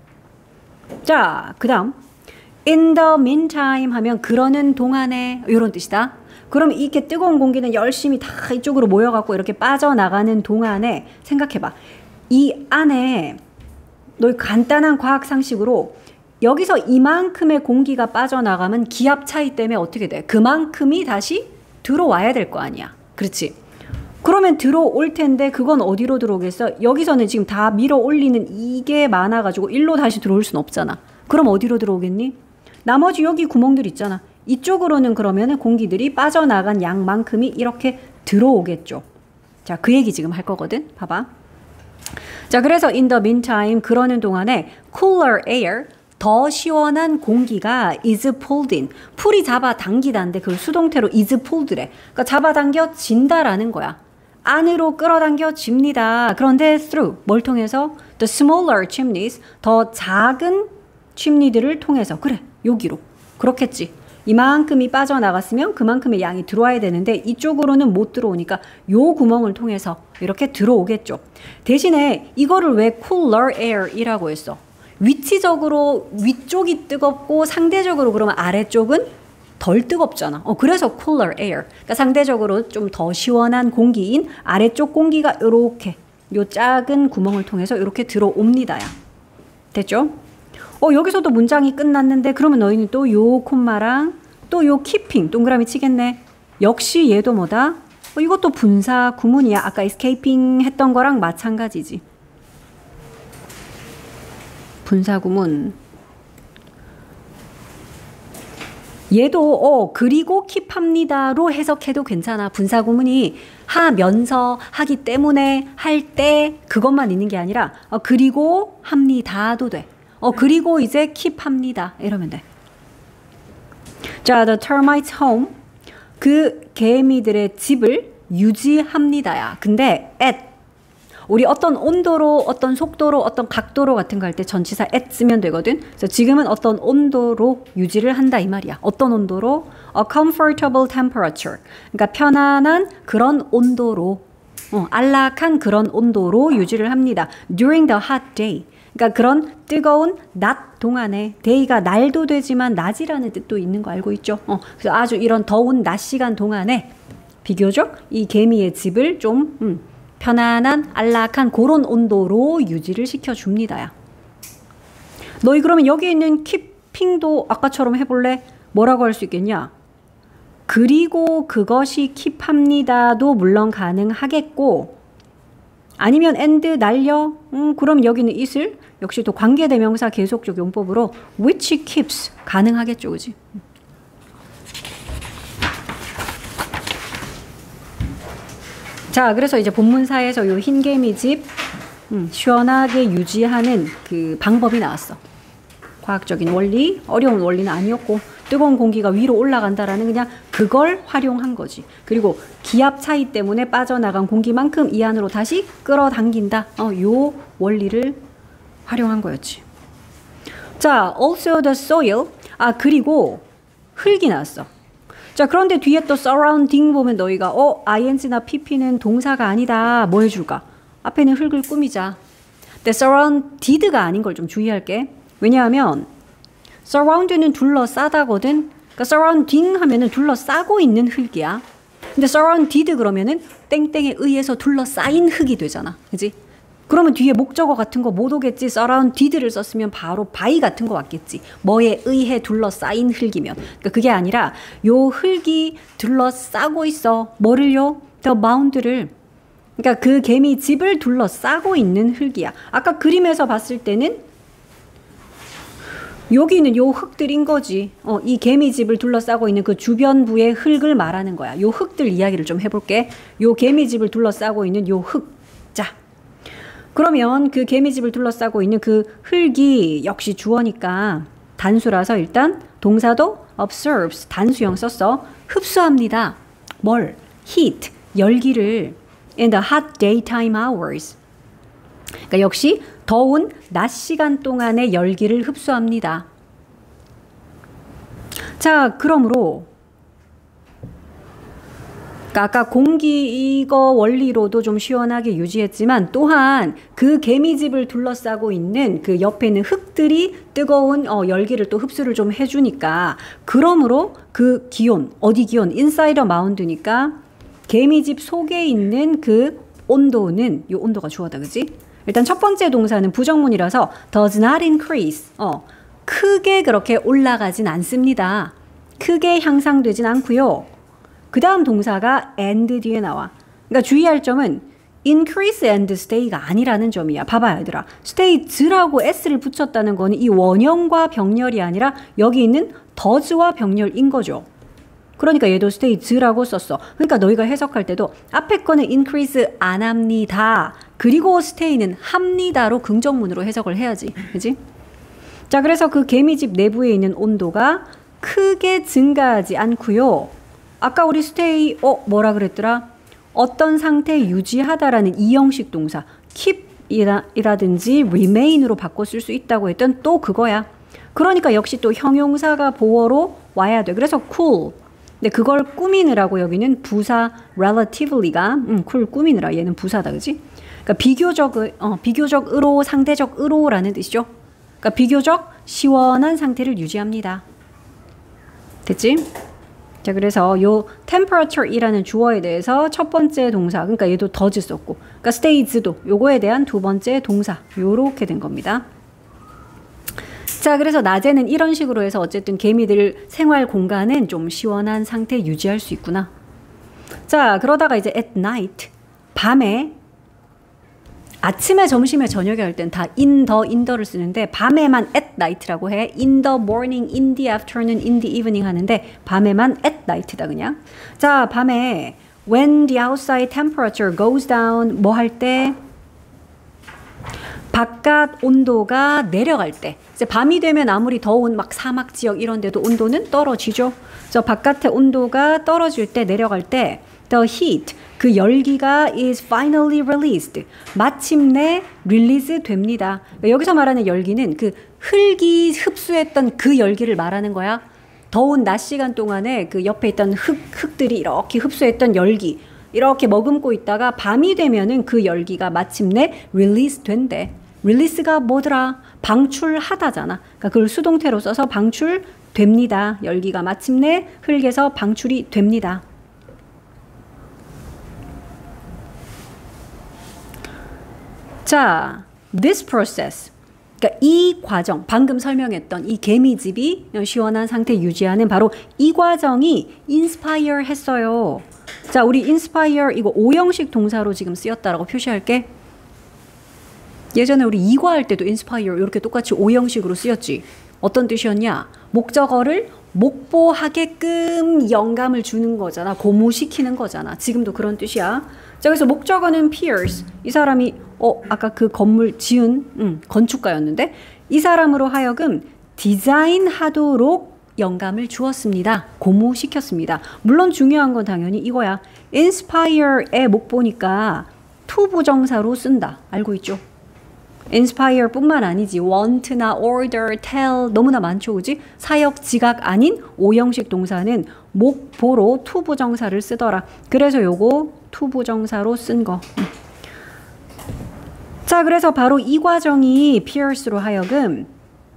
Speaker 1: 자, 그 다음 in the meantime 하면 그러는 동안에 이런 뜻이다. 그럼 이렇게 뜨거운 공기는 열심히 다 이쪽으로 모여갖고 이렇게 빠져나가는 동안에 생각해봐. 이 안에 너 간단한 과학 상식으로 여기서 이만큼의 공기가 빠져나가면 기압 차이 때문에 어떻게 돼? 그만큼이 다시 들어와야 될 거 아니야. 그렇지? 그러면 들어올 텐데 그건 어디로 들어오겠어? 여기서는 지금 다 밀어 올리는 이게 많아가지고 일로 다시 들어올 순 없잖아. 그럼 어디로 들어오겠니? 나머지 여기 구멍들 있잖아. 이쪽으로는 그러면은 공기들이 빠져나간 양만큼이 이렇게 들어오겠죠. 자, 그 얘기 지금 할 거거든. 봐봐. 자, 그래서 in the meantime 그러는 동안에 cooler air 더 시원한 공기가 is pulled in. 풀이 잡아당기다인데 그걸 수동태로 is pulled래. 그러니까 잡아당겨진다라는 거야. 안으로 끌어당겨집니다. 그런데 through 뭘 통해서? The smaller chimneys 더 작은 침니들을 통해서. 그래, 여기로. 그렇겠지. 이만큼이 빠져나갔으면 그만큼의 양이 들어와야 되는데 이쪽으로는 못 들어오니까 요 구멍을 통해서 이렇게 들어오겠죠. 대신에 이거를 왜 cooler air이라고 했어? 위치적으로 위쪽이 뜨겁고 상대적으로 그러면 아래쪽은 덜 뜨겁잖아. 그래서 cooler air. 그러니까 상대적으로 좀 더 시원한 공기인 아래쪽 공기가 이렇게 요 작은 구멍을 통해서 이렇게 들어옵니다야. 됐죠? 여기서도 문장이 끝났는데 그러면 너희는 또 요 콤마랑 또 요 keeping 동그라미 치겠네. 역시 얘도 뭐다? 이것도 분사 구문이야. 아까 escaping 했던 거랑 마찬가지지. 분사 구문. 얘도 그리고 킵합니다로 해석해도 괜찮아. 분사 구문이 하면서 하기 때문에 할 때 그것만 있는 게 아니라 그리고 합니다도 돼. 그리고 이제 킵합니다. 이러면 돼. 자, the termites home. 그 개미들의 집을 유지합니다야. 근데 at. 우리 어떤 온도로, 어떤 속도로, 어떤 각도로 같은 거 할 때 전치사 at 쓰면 되거든. 그래서 지금은 어떤 온도로 유지를 한다 이 말이야. 어떤 온도로? A comfortable temperature. 그러니까 편안한 그런 온도로, 안락한 그런 온도로 유지를 합니다. During the hot day. 그러니까 그런 뜨거운 낮 동안에 day가 날도 되지만 낮이라는 뜻도 있는 거 알고 있죠? 그래서 아주 이런 더운 낮 시간 동안에 비교적 이 개미의 집을 좀 편안한 안락한 그런 온도로 유지를 시켜줍니다야. 너희 그러면 여기 있는 keeping도 아까처럼 해볼래? 뭐라고 할 수 있겠냐? 그리고 그것이 킵합니다도 물론 가능하겠고 아니면 and 날려? 그럼 여기는 it을 역시 또 관계대명사 계속적 용법으로 which keeps 가능하겠죠. 그지? 자, 그래서 이제 본문사에서 요 흰개미집 시원하게 유지하는 그 방법이 나왔어. 과학적인 원리, 어려운 원리는 아니었고 뜨거운 공기가 위로 올라간다라는 그냥 그걸 활용한 거지. 그리고 기압 차이 때문에 빠져나간 공기만큼 이 안으로 다시 끌어당긴다. 요 원리를 활용한 거였지. 자, also the soil. 그리고 흙이 나왔어. 자, 그런데 뒤에 또 surrounding 보면 너희가 ing나 pp는 동사가 아니다. 뭐 해줄까? 앞에는 흙을 꾸미자. 근데 surrounded가 아닌 걸 좀 주의할게. 왜냐하면 surround는 둘러싸다거든. 그러니까 surrounding 하면은 둘러싸고 있는 흙이야. 근데 surrounded 그러면은 땡땡에 의해서 둘러싸인 흙이 되잖아. 그지? 그러면 뒤에 목적어 같은 거 못 오겠지. surrounded를 썼으면 바로 by 같은 거 왔겠지. 뭐에 의해 둘러싸인 흙이면. 그러니까 그게 아니라 요 흙이 둘러싸고 있어. 뭐를요? the mound를. 그러니까 그 개미집을 둘러싸고 있는 흙이야. 아까 그림에서 봤을 때는 여기는 요 흙들인 거지. 이 개미집을 둘러싸고 있는 그 주변부의 흙을 말하는 거야. 요 흙들 이야기를 좀 해볼게. 요 개미집을 둘러싸고 있는 요 흙. 자, 그러면 그 개미집을 둘러싸고 있는 그 흙이 역시 주어니까 단수라서 일단 동사도 observes, 단수형 썼어. 흡수합니다. 뭘? heat, 열기를 in the hot daytime hours. 그러니까 역시 더운 낮 시간 동안의 열기를 흡수합니다. 자, 그러므로 그러니까 아까 공기 이거 원리로도 좀 시원하게 유지했지만 또한 그 개미집을 둘러싸고 있는 그 옆에 있는 흙들이 뜨거운 열기를 또 흡수를 좀 해주니까 그러므로 그 기온, 어디 기온? inside a mound니까 개미집 속에 있는 그 온도는 이 온도가 주어다, 그지? 일단 첫 번째 동사는 부정문이라서 does not increase. 크게 그렇게 올라가진 않습니다. 크게 향상되진 않고요. 그 다음 동사가 and 뒤에 나와. 그러니까 주의할 점은 increase and stay가 아니라는 점이야. 봐봐 얘들아. stays라고 s를 붙였다는 거는 이 원형과 병렬이 아니라 여기 있는 does와 병렬인 거죠. 그러니까 얘도 stays라고 썼어. 그러니까 너희가 해석할 때도 앞에 거는 increase 안 합니다. 그리고 stay는 합니다로 긍정문으로 해석을 해야지. 그지? 자, 그래서 그 개미집 내부에 있는 온도가 크게 증가하지 않고요. 아까 우리 stay, 뭐라 그랬더라? 어떤 상태 유지하다라는 이형식 동사 keep 이라든지 remain으로 바꿔 쓸 수 있다고 했던 또 그거야. 그러니까 역시 또 형용사가 보어로 와야 돼. 그래서 cool. 근데 그걸 꾸미느라고 여기는 부사 relativelly가 cool 꾸미느라 얘는 부사다, 그지? 그러니까 비교적으로 상대적으로라는 뜻이죠. 그러니까 비교적 시원한 상태를 유지합니다. 됐지? 자, 그래서 요 temperature이라는 주어에 대해서 첫 번째 동사, 그러니까 얘도 does 썼고, 그러니까 stays도 요거에 대한 두 번째 동사, 요렇게 된 겁니다. 자, 그래서 낮에는 이런 식으로 해서 어쨌든 개미들 생활 공간은 좀 시원한 상태 유지할 수 있구나. 자, 그러다가 이제 at night, 밤에 아침에, 점심에, 저녁에 할 땐 다 in더를 쓰는데 밤에만 at night라고 해. in the morning, in the afternoon, in the evening 하는데 밤에만 at night다 그냥. 자, 밤에 when the outside temperature goes down 뭐 할 때? 바깥 온도가 내려갈 때. 이제 밤이 되면 아무리 더운 막 사막 지역 이런 데도 온도는 떨어지죠. 그래서 바깥의 온도가 떨어질 때, 내려갈 때 the heat, 그 열기가 is finally released. 마침내 릴리즈 됩니다. 여기서 말하는 열기는 그 흙이 흡수했던 그 열기를 말하는 거야. 더운 낮 시간 동안에 그 옆에 있던 흙들이 이렇게 흡수했던 열기. 이렇게 머금고 있다가 밤이 되면은 그 열기가 마침내 릴리즈 된대. 릴리스가 뭐더라? 방출하다잖아. 그러니까 그걸 수동태로 써서 방출됩니다. 열기가 마침내 흙에서 방출이 됩니다. 자, this process. 그러니까 이 과정, 방금 설명했던 이 개미집이 시원한 상태 유지하는 바로 이 과정이 inspire 했어요. 자, 우리 inspire 이거 오형식 동사로 지금 쓰였다라고 표시할게. 예전에 우리 이과할 때도 inspire 이렇게 똑같이 오형식으로 쓰였지. 어떤 뜻이었냐? 목적어를 목보하게끔 영감을 주는 거잖아. 고무시키는 거잖아. 지금도 그런 뜻이야. 자, 그래서 목적어는 Pierce. 이 사람이 아까 그 건물 지은 건축가였는데 이 사람으로 하여금 디자인하도록 영감을 주었습니다. 고무시켰습니다. 물론 중요한 건 당연히 이거야. inspire의 목보니까 to 부정사로 쓴다. 알고 있죠? inspire 뿐만 아니지 want나 order, tell 너무나 많죠, 그지? 사역, 지각 아닌 오형식 동사는 목보로 투부정사를 쓰더라. 그래서 요거 투부정사로 쓴 거. 자, 그래서 바로 이 과정이 피어스로 하여금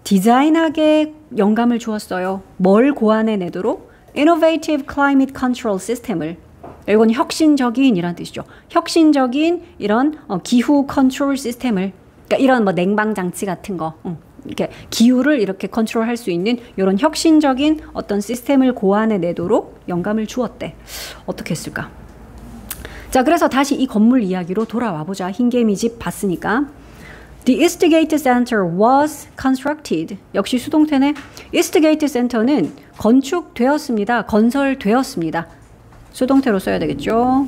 Speaker 1: 디자인하게 영감을 주었어요. 뭘 고안해내도록? Innovative Climate Control System을. 이건 혁신적인 이란 뜻이죠. 혁신적인 이런 기후 컨트롤 시스템을. 그러니까 이런 뭐 냉방 장치 같은 거. 이렇게 기후를 이렇게 컨트롤할 수 있는 이런 혁신적인 어떤 시스템을 고안해내도록 영감을 주었대. 어떻게 했을까? 자, 그래서 다시 이 건물 이야기로 돌아와 보자. 흰개미 집 봤으니까. The Eastgate Center was constructed. 역시 수동태네. Eastgate Center는 건축되었습니다. 건설되었습니다. 수동태로 써야 되겠죠.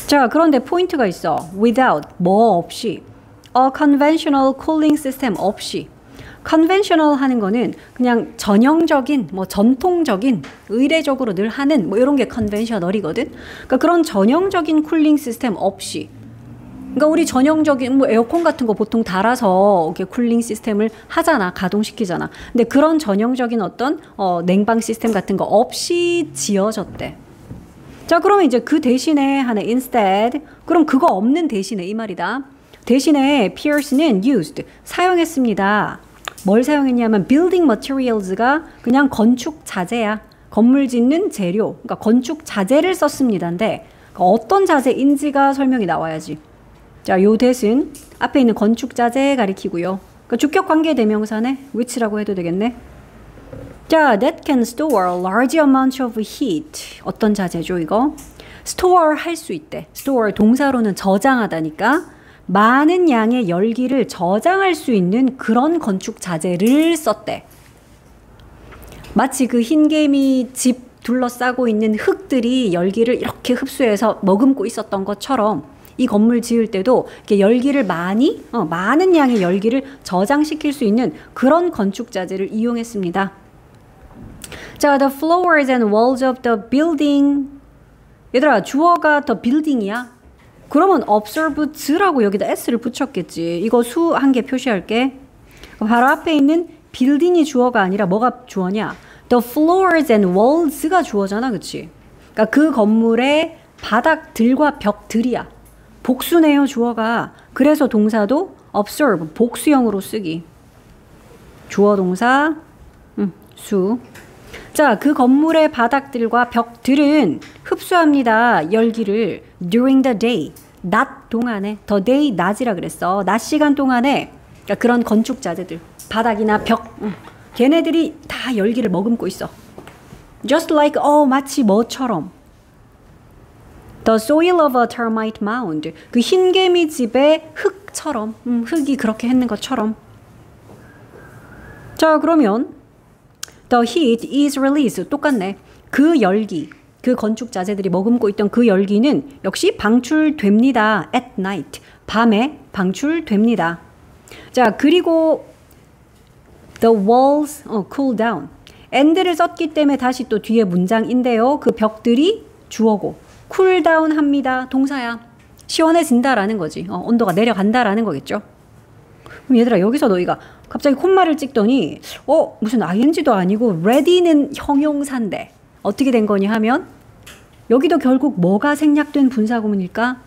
Speaker 1: 자, 그런데 포인트가 있어. Without, 뭐 없이. A conventional cooling system 없이. conventional 하는 거는 그냥 전형적인, 뭐 전통적인, 의례적으로 늘 하는 뭐 이런 게 conventional이거든. 그러니까 그런 전형적인 쿨링 시스템 없이. 그러니까 우리 전형적인 뭐 에어컨 같은 거 보통 달아서 이렇게 쿨링 시스템을 하잖아. 가동시키잖아. 근데 그런 전형적인 어떤 냉방 시스템 같은 거 없이 지어졌대. 자, 그러면 이제 그 대신에 하는 instead. 그럼 그거 없는 대신에 이 말이다. 대신에 피어스는 used, 사용했습니다. 뭘 사용했냐면 building materials가 그냥 건축 자재야. 건물 짓는 재료. 그러니까 건축 자재를 썼습니다인데 어떤 자재인지가 설명이 나와야지. 자, 요 대신 앞에 있는 건축 자재 가리키고요. 그러니까 주격 관계 대명사네. which라고 해도 되겠네. 자, that can store a large amount of heat. 어떤 자재죠, 이거? store 할 수 있대. store 동사로는 저장하다니까. 많은 양의 열기를 저장할 수 있는 그런 건축 자재를 썼대. 마치 그 흰개미 집 둘러싸고 있는 흙들이 열기를 이렇게 흡수해서 머금고 있었던 것처럼 이 건물 지을 때도 이렇게 열기를 많은 양의 열기를 저장시킬 수 있는 그런 건축 자재를 이용했습니다. 자, the floors and walls of the building. 얘들아, 주어가 the building이야. 그러면 observed라고 여기다 s를 붙였겠지. 이거 수 한 개 표시할게. 바로 앞에 있는 building이 주어가 아니라 뭐가 주어냐? The floors and walls가 주어잖아, 그치? 그러니까 그 건물의 바닥들과 벽들이야. 복수네요, 주어가. 그래서 동사도 observe, 복수형으로 쓰기. 주어 동사, 수. 자, 그 건물의 바닥들과 벽들은 흡수합니다. 열기를 during the day, 낮 동안에, the day, 낮이라 그랬어. 낮 시간 동안에 그러니까 그런 건축 자재들, 바닥이나 벽, 걔네들이 다 열기를 머금고 있어. Just like, 마치 뭐처럼. The soil of a termite mound. 그 흰개미 집의 흙처럼, 흙이 그렇게 했는 것처럼. 자, 그러면 The heat is released. 똑같네. 그 열기, 그 건축 자재들이 머금고 있던 그 열기는 역시 방출됩니다. At night. 밤에 방출됩니다. 자, 그리고 the walls cool down. and를 썼기 때문에 다시 또 뒤에 문장인데요. 그 벽들이 주어고 cool down 합니다. 동사야. 시원해진다라는 거지. 온도가 내려간다라는 거겠죠. 그럼 얘들아, 여기서 너희가 갑자기 콤마를 찍더니 무슨 ing도 아니고 ready는 형용사인데 어떻게 된 거니 하면 여기도 결국 뭐가 생략된 분사구문일까?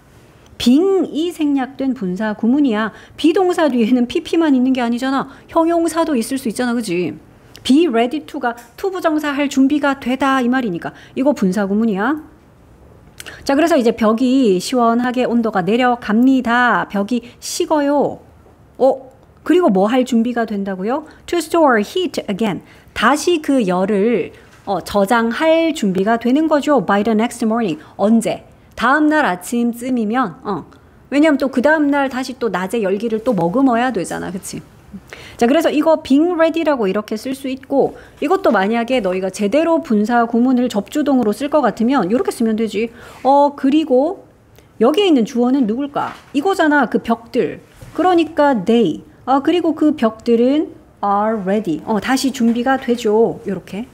Speaker 1: being이 생략된 분사구문이야. 비동사 뒤에는 pp만 있는 게 아니잖아. 형용사도 있을 수 있잖아, 그지? be ready to가 투부정사 할 준비가 되다 이 말이니까 이거 분사구문이야. 자, 그래서 이제 벽이 시원하게 온도가 내려갑니다. 벽이 식어요. 그리고 뭐 할 준비가 된다고요? To store heat again. 다시 그 열을 저장할 준비가 되는 거죠. By the next morning. 언제? 다음날 아침쯤이면 왜냐면 또 그 다음날 다시 또 낮에 열기를 또 머금어야 되잖아. 그치? 자, 그래서 이거 being ready라고 이렇게 쓸 수 있고 이것도 만약에 너희가 제대로 분사 구문을 접주동으로 쓸 것 같으면 이렇게 쓰면 되지. 그리고 여기에 있는 주어는 누굴까? 이거잖아. 그 벽들. 그러니까 they. 그리고 그 벽들은 are ready. 다시 준비가 되죠. 요렇게.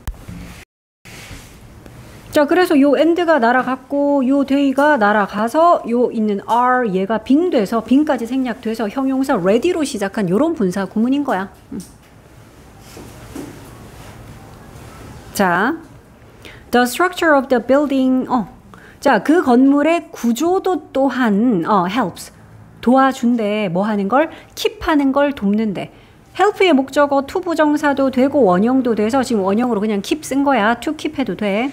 Speaker 1: 자, 그래서 요 and가 날아갔고 요 day가 날아가서 요 있는 are 얘가 빙돼서 빙까지 생략돼서 형용사 ready로 시작한 요런 분사 구문인 거야. 자, the structure of the building. 자, 그 건물의 구조도 또한 helps. 도와준대. 뭐 하는 걸? keep 하는 걸 돕는데. help의 목적어 to 부정사도 되고 원형도 돼서 지금 원형으로 그냥 keep 쓴 거야. to keep 해도 돼.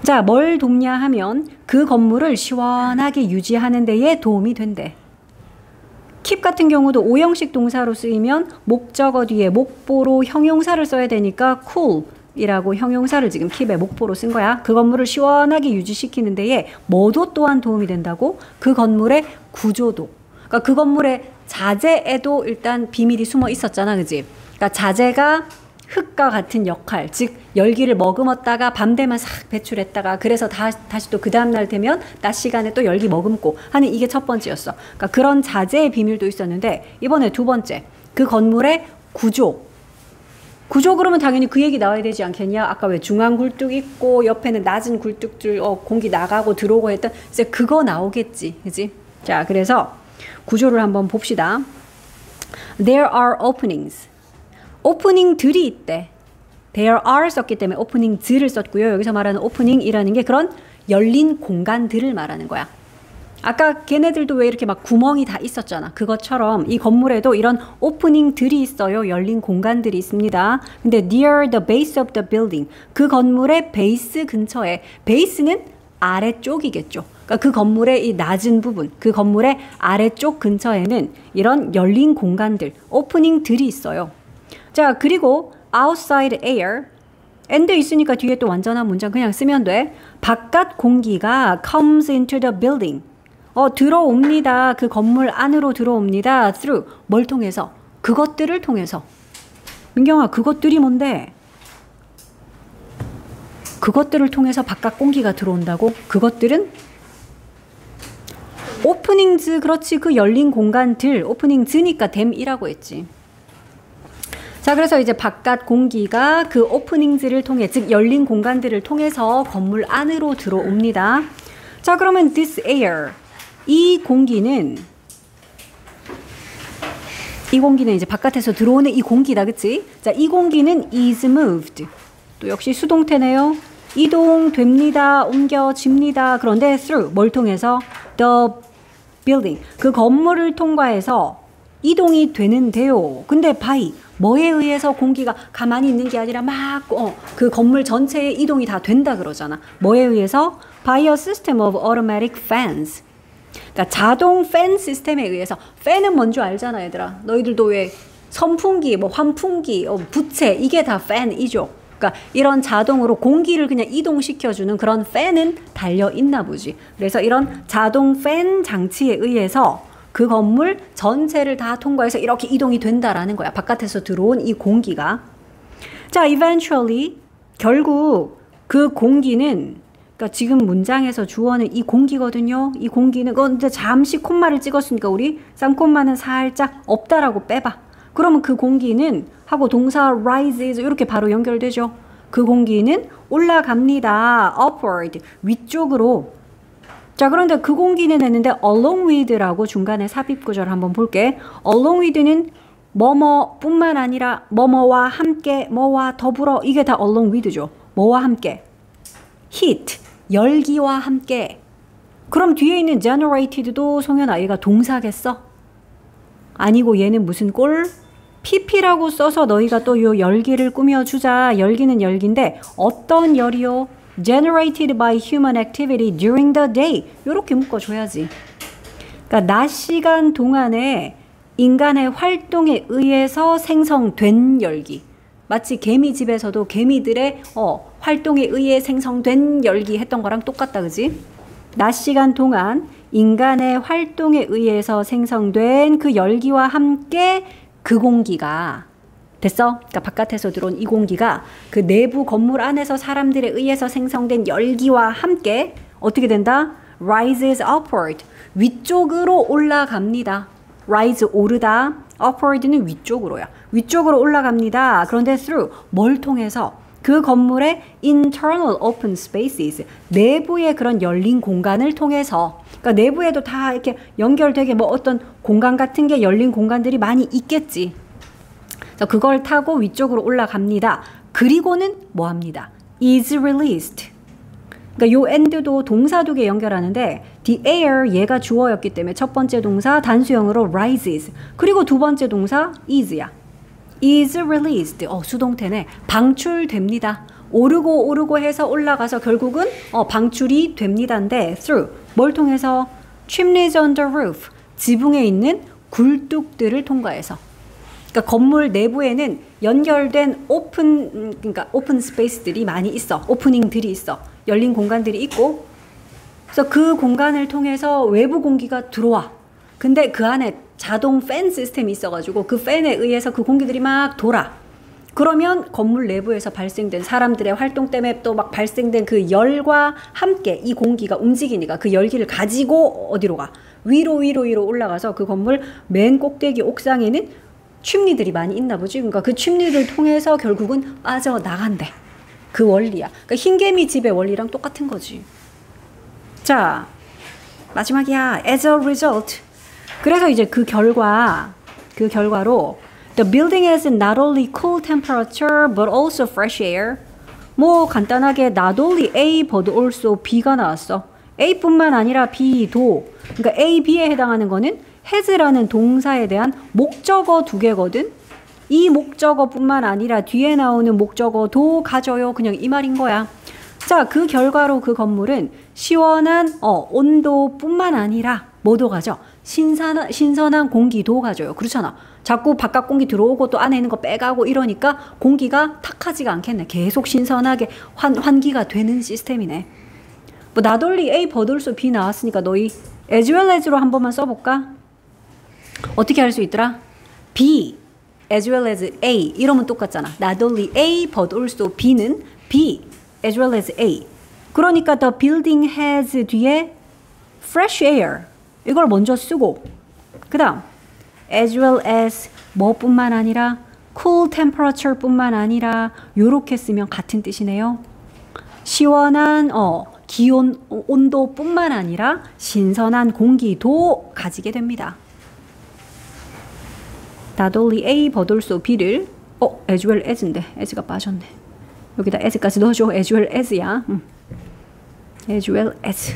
Speaker 1: 자, 뭘 돕냐 하면 그 건물을 시원하게 유지하는 데에 도움이 된대. keep 같은 경우도 오형식 동사로 쓰이면 목적어 뒤에 목보로 형용사를 써야 되니까 cool 이라고 형용사를 지금 keep의 목보로 쓴 거야. 그 건물을 시원하게 유지시키는 데에 뭐도 또한 도움이 된다고? 그 건물의 구조도. 그러니까 그 건물의 자재에도 일단 비밀이 숨어 있었잖아. 그지? 그러니까 자재가 흙과 같은 역할, 즉 열기를 머금었다가 밤 되면 싹 배출했다가 그래서 다시 또 그 다음날 되면 낮 시간에 또 열기 머금고 하는 이게 첫 번째였어. 그러니까 그런 자재의 비밀도 있었는데 이번에 두 번째, 그 건물의 구조. 구조 그러면 당연히 그 얘기 나와야 되지 않겠냐? 아까 왜 중앙 굴뚝 있고 옆에는 낮은 굴뚝들 공기 나가고 들어오고 했던 이제 그거 나오겠지. 그지? 자, 그래서 구조를 한번 봅시다. There are openings. 오프닝들이 있대. There are 썼기 때문에 오프닝들을 썼고요. 여기서 말하는 오프닝이라는 게 그런 열린 공간들을 말하는 거야. 아까 걔네들도 왜 이렇게 막 구멍이 다 있었잖아. 그것처럼 이 건물에도 이런 오프닝들이 있어요. 열린 공간들이 있습니다. 근데 near the base of the building. 그 건물의 베이스 근처에. 베이스는 아래쪽이겠죠. 그러니까 그 건물의 이 낮은 부분, 그 건물의 아래쪽 근처에는 이런 열린 공간들, 오프닝들이 있어요. 자, 그리고 outside air. and 있으니까 뒤에 또 완전한 문장 그냥 쓰면 돼. 바깥 공기가 comes into the building. 들어옵니다. 그 건물 안으로 들어옵니다. through. 뭘 통해서? 그것들을 통해서. 민경아, 그것들이 뭔데? 그것들을 통해서 바깥 공기가 들어온다고? 그것들은? 오프닝즈, 그렇지. 그 열린 공간들. 오프닝즈니까 them이라고 했지. 자, 그래서 이제 바깥 공기가 그 오프닝즈를 통해, 즉 열린 공간들을 통해서 건물 안으로 들어옵니다. 자, 그러면 this air. 이 공기는 이제 바깥에서 들어오는 이 공기다. 그치? 자, 이 공기는 is moved. 또 역시 수동태네요. 이동됩니다. 옮겨집니다. 그런데 through. 뭘 통해서? The building. 그 건물을 통과해서 이동이 되는데요. 근데 by. 뭐에 의해서 공기가 가만히 있는 게 아니라 막 그 건물 전체에 이동이 다 된다 그러잖아. 뭐에 의해서? By a system of automatic fans. 그러니까 자동 팬 시스템에 의해서. 팬은 뭔지 알잖아, 얘들아. 너희들도 왜 선풍기, 뭐 환풍기, 부채 이게 다 팬이죠. 그러니까 이런 자동으로 공기를 그냥 이동시켜주는 그런 팬은 달려 있나 보지. 그래서 이런 자동 팬 장치에 의해서 그 건물 전체를 다 통과해서 이렇게 이동이 된다라는 거야. 바깥에서 들어온 이 공기가. 자, eventually 결국 그 공기는, 그러니까 지금 문장에서 주어는 이 공기거든요. 이 공기는 근데 잠시 콤마를 찍었으니까 우리 쌍콤마는 살짝 없다라고 빼봐. 그러면 그 공기는 하고 동사 rises 이렇게 바로 연결되죠. 그 공기는 올라갑니다. upward 위쪽으로. 자, 그런데 그 공기는 했는데 along with라고 중간에 삽입 구절 한번 볼게. along with는 뭐뭐뿐만 아니라 뭐뭐와 함께, 뭐와 더불어, 이게 다 along with죠. 뭐와 함께? heat, 열기와 함께. 그럼 뒤에 있는 generated도 송현아 얘가 동사겠어? 아니고 얘는 무슨 꼴? pp라고 써서 너희가 또 요 열기를 꾸며주자. 열기는 열기인데 어떤 열이요? generated by human activity during the day. 요렇게 묶어줘야지. 그러니까 낮 시간 동안에 인간의 활동에 의해서 생성된 열기. 마치 개미집에서도 개미들의 활동에 의해 생성된 열기 했던 거랑 똑같다. 그지? 낮 시간 동안 인간의 활동에 의해서 생성된 그 열기와 함께 그 공기가 됐어? 그러니까 바깥에서 들어온 이 공기가 그 내부 건물 안에서 사람들에 의해서 생성된 열기와 함께 어떻게 된다? rises upward. 위쪽으로 올라갑니다. rise 오르다. upward는 위쪽으로야. 위쪽으로 올라갑니다. 그런데 through 뭘 통해서? 그 건물의 internal open spaces. 내부의 그런 열린 공간을 통해서. 그러니까 내부에도 다 이렇게 연결되게 뭐 어떤 공간 같은 게 열린 공간들이 많이 있겠지. 그래서 그걸 타고 위쪽으로 올라갑니다. 그리고는 뭐 합니다. is released. 그러니까 요 and도 동사 두 개 연결하는데 the air 얘가 주어였기 때문에 첫 번째 동사 단수형으로 rises. 그리고 두 번째 동사 is야. is released. 수동태네. 방출됩니다. 오르고 해서 올라가서 결국은 방출이 됩니다인데 through 뭘 통해서? chimneys on the roof. 지붕에 있는 굴뚝들을 통과해서. 그러니까 건물 내부에는 연결된 오픈 스페이스들이 많이 있어. 오프닝들이 있어. 열린 공간들이 있고. 그래서 그 공간을 통해서 외부 공기가 들어와. 근데 그 안에 자동 팬 시스템이 있어가지고 그 팬에 의해서 그 공기들이 막 돌아. 그러면 건물 내부에서 발생된 사람들의 활동 때문에 또 막 발생된 그 열과 함께 이 공기가 움직이니까 그 열기를 가지고 어디로 가? 위로 올라가서 그 건물 맨 꼭대기 옥상에는 춤니들이 많이 있나 보지. 그러니까 그 춤니를 통해서 결국은 빠져나간대. 그 원리야. 그러니까 흰개미 집의 원리랑 똑같은 거지. 자, 마지막이야. As a result. 그래서 이제 그 결과로 The building has not only cool temperature but also fresh air. 뭐 간단하게 not only A but also B가 나왔어. A뿐만 아니라 B도. 그러니까 A, B에 해당하는 거는 has라는 동사에 대한 목적어 두 개거든. 이 목적어뿐만 아니라 뒤에 나오는 목적어도 가져요. 그냥 이 말인 거야. 자, 그 결과로 그 건물은 시원한 온도뿐만 아니라 뭐도 가져? 신선한 공기도 가져요. 그렇잖아. 자꾸 바깥 공기 들어오고 또 안에 있는 거 빼가고 이러니까 공기가 탁하지가 않겠네. 계속 신선하게 환기가 되는 시스템이네. 뭐 not only A but also B 나왔으니까 너희 as well as로 한 번만 써볼까? 어떻게 할 수 있더라? B as well as A 이러면 똑같잖아. Not only A but also B는 B as well as A. 그러니까 the building has 뒤에 fresh air 이걸 먼저 쓰고 그 다음 as well as 뭐뿐만 아니라 cool temperature 뿐만 아니라 요렇게 쓰면 같은 뜻이네요. 시원한 기온 온도뿐만 아니라 신선한 공기도 가지게 됩니다. Not only A but also B를 as well as인데 as가 빠졌네. 여기다 as까지 넣어줘. as well as야. as well as.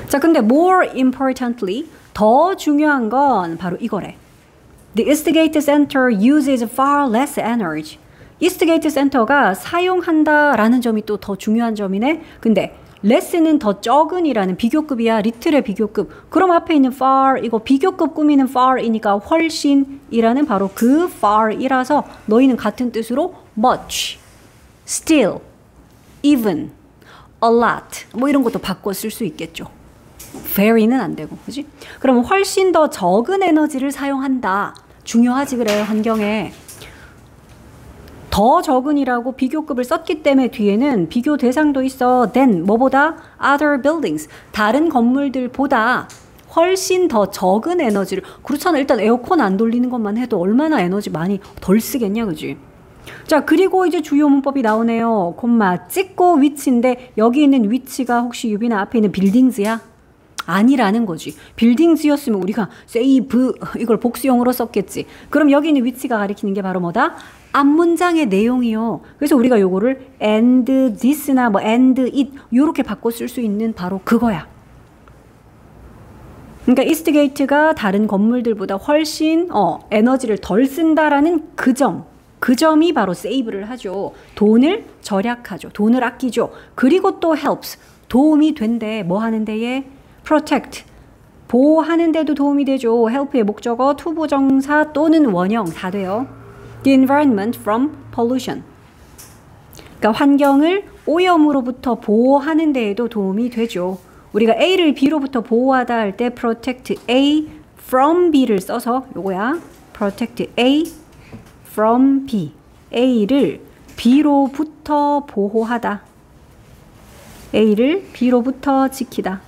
Speaker 1: 자, 근데 more importantly 더 중요한 건 바로 이거래. The Eastgate Center uses far less energy. 이스트게이트 센터가 사용한다라는 점이 또 더 중요한 점이네. 근데 less는 더 적은이라는 비교급이야. little의 비교급. 그럼 앞에 있는 far 이거 비교급 꾸미는 far이니까 훨씬이라는 바로 그 far이라서 너희는 같은 뜻으로 much, still, even, a lot 뭐 이런 것도 바꿔 쓸 수 있겠죠. very는 안 되고, 그지? 그러면 훨씬 더 적은 에너지를 사용한다. 중요하지 그래 환경에. 더 적은이라고 비교급을 썼기 때문에 뒤에는 비교 대상도 있어. then 뭐보다? other buildings. 다른 건물들보다 훨씬 더 적은 에너지를. 그렇잖아. 일단 에어컨 안 돌리는 것만 해도 얼마나 에너지 많이 덜 쓰겠냐, 그지? 자, 그리고 이제 주요 문법이 나오네요. 콤마 찍고 위치인데 여기 있는 위치가 혹시 유빈아 앞에 있는 빌딩즈야? 아니라는 거지. 빌딩즈였으면 우리가 save 이걸 복수형으로 썼겠지. 그럼 여기 있는 위치가 가리키는 게 바로 뭐다? 앞문장의 내용이요. 그래서 우리가 요거를 and this나 뭐 and it 요렇게 바꿔 쓸 수 있는 바로 그거야. 그러니까 이스트게이트가 다른 건물들보다 훨씬 에너지를 덜 쓴다라는 그 점이 바로 save를 하죠. 돈을 절약하죠. 돈을 아끼죠. 그리고 또 helps 도움이 된대. 뭐 하는 데에? protect 보호하는 데도 도움이 되죠. help의 목적어 투부정사 또는 원형 다 돼요. The environment from pollution. 그러니까 환경을 오염으로부터 보호하는 데에도 도움이 되죠. 우리가 A를 B로부터 보호하다 할 때 protect A from B를 써서 요거야. protect A from B. A를 B로부터 보호하다. A를 B로부터 지키다.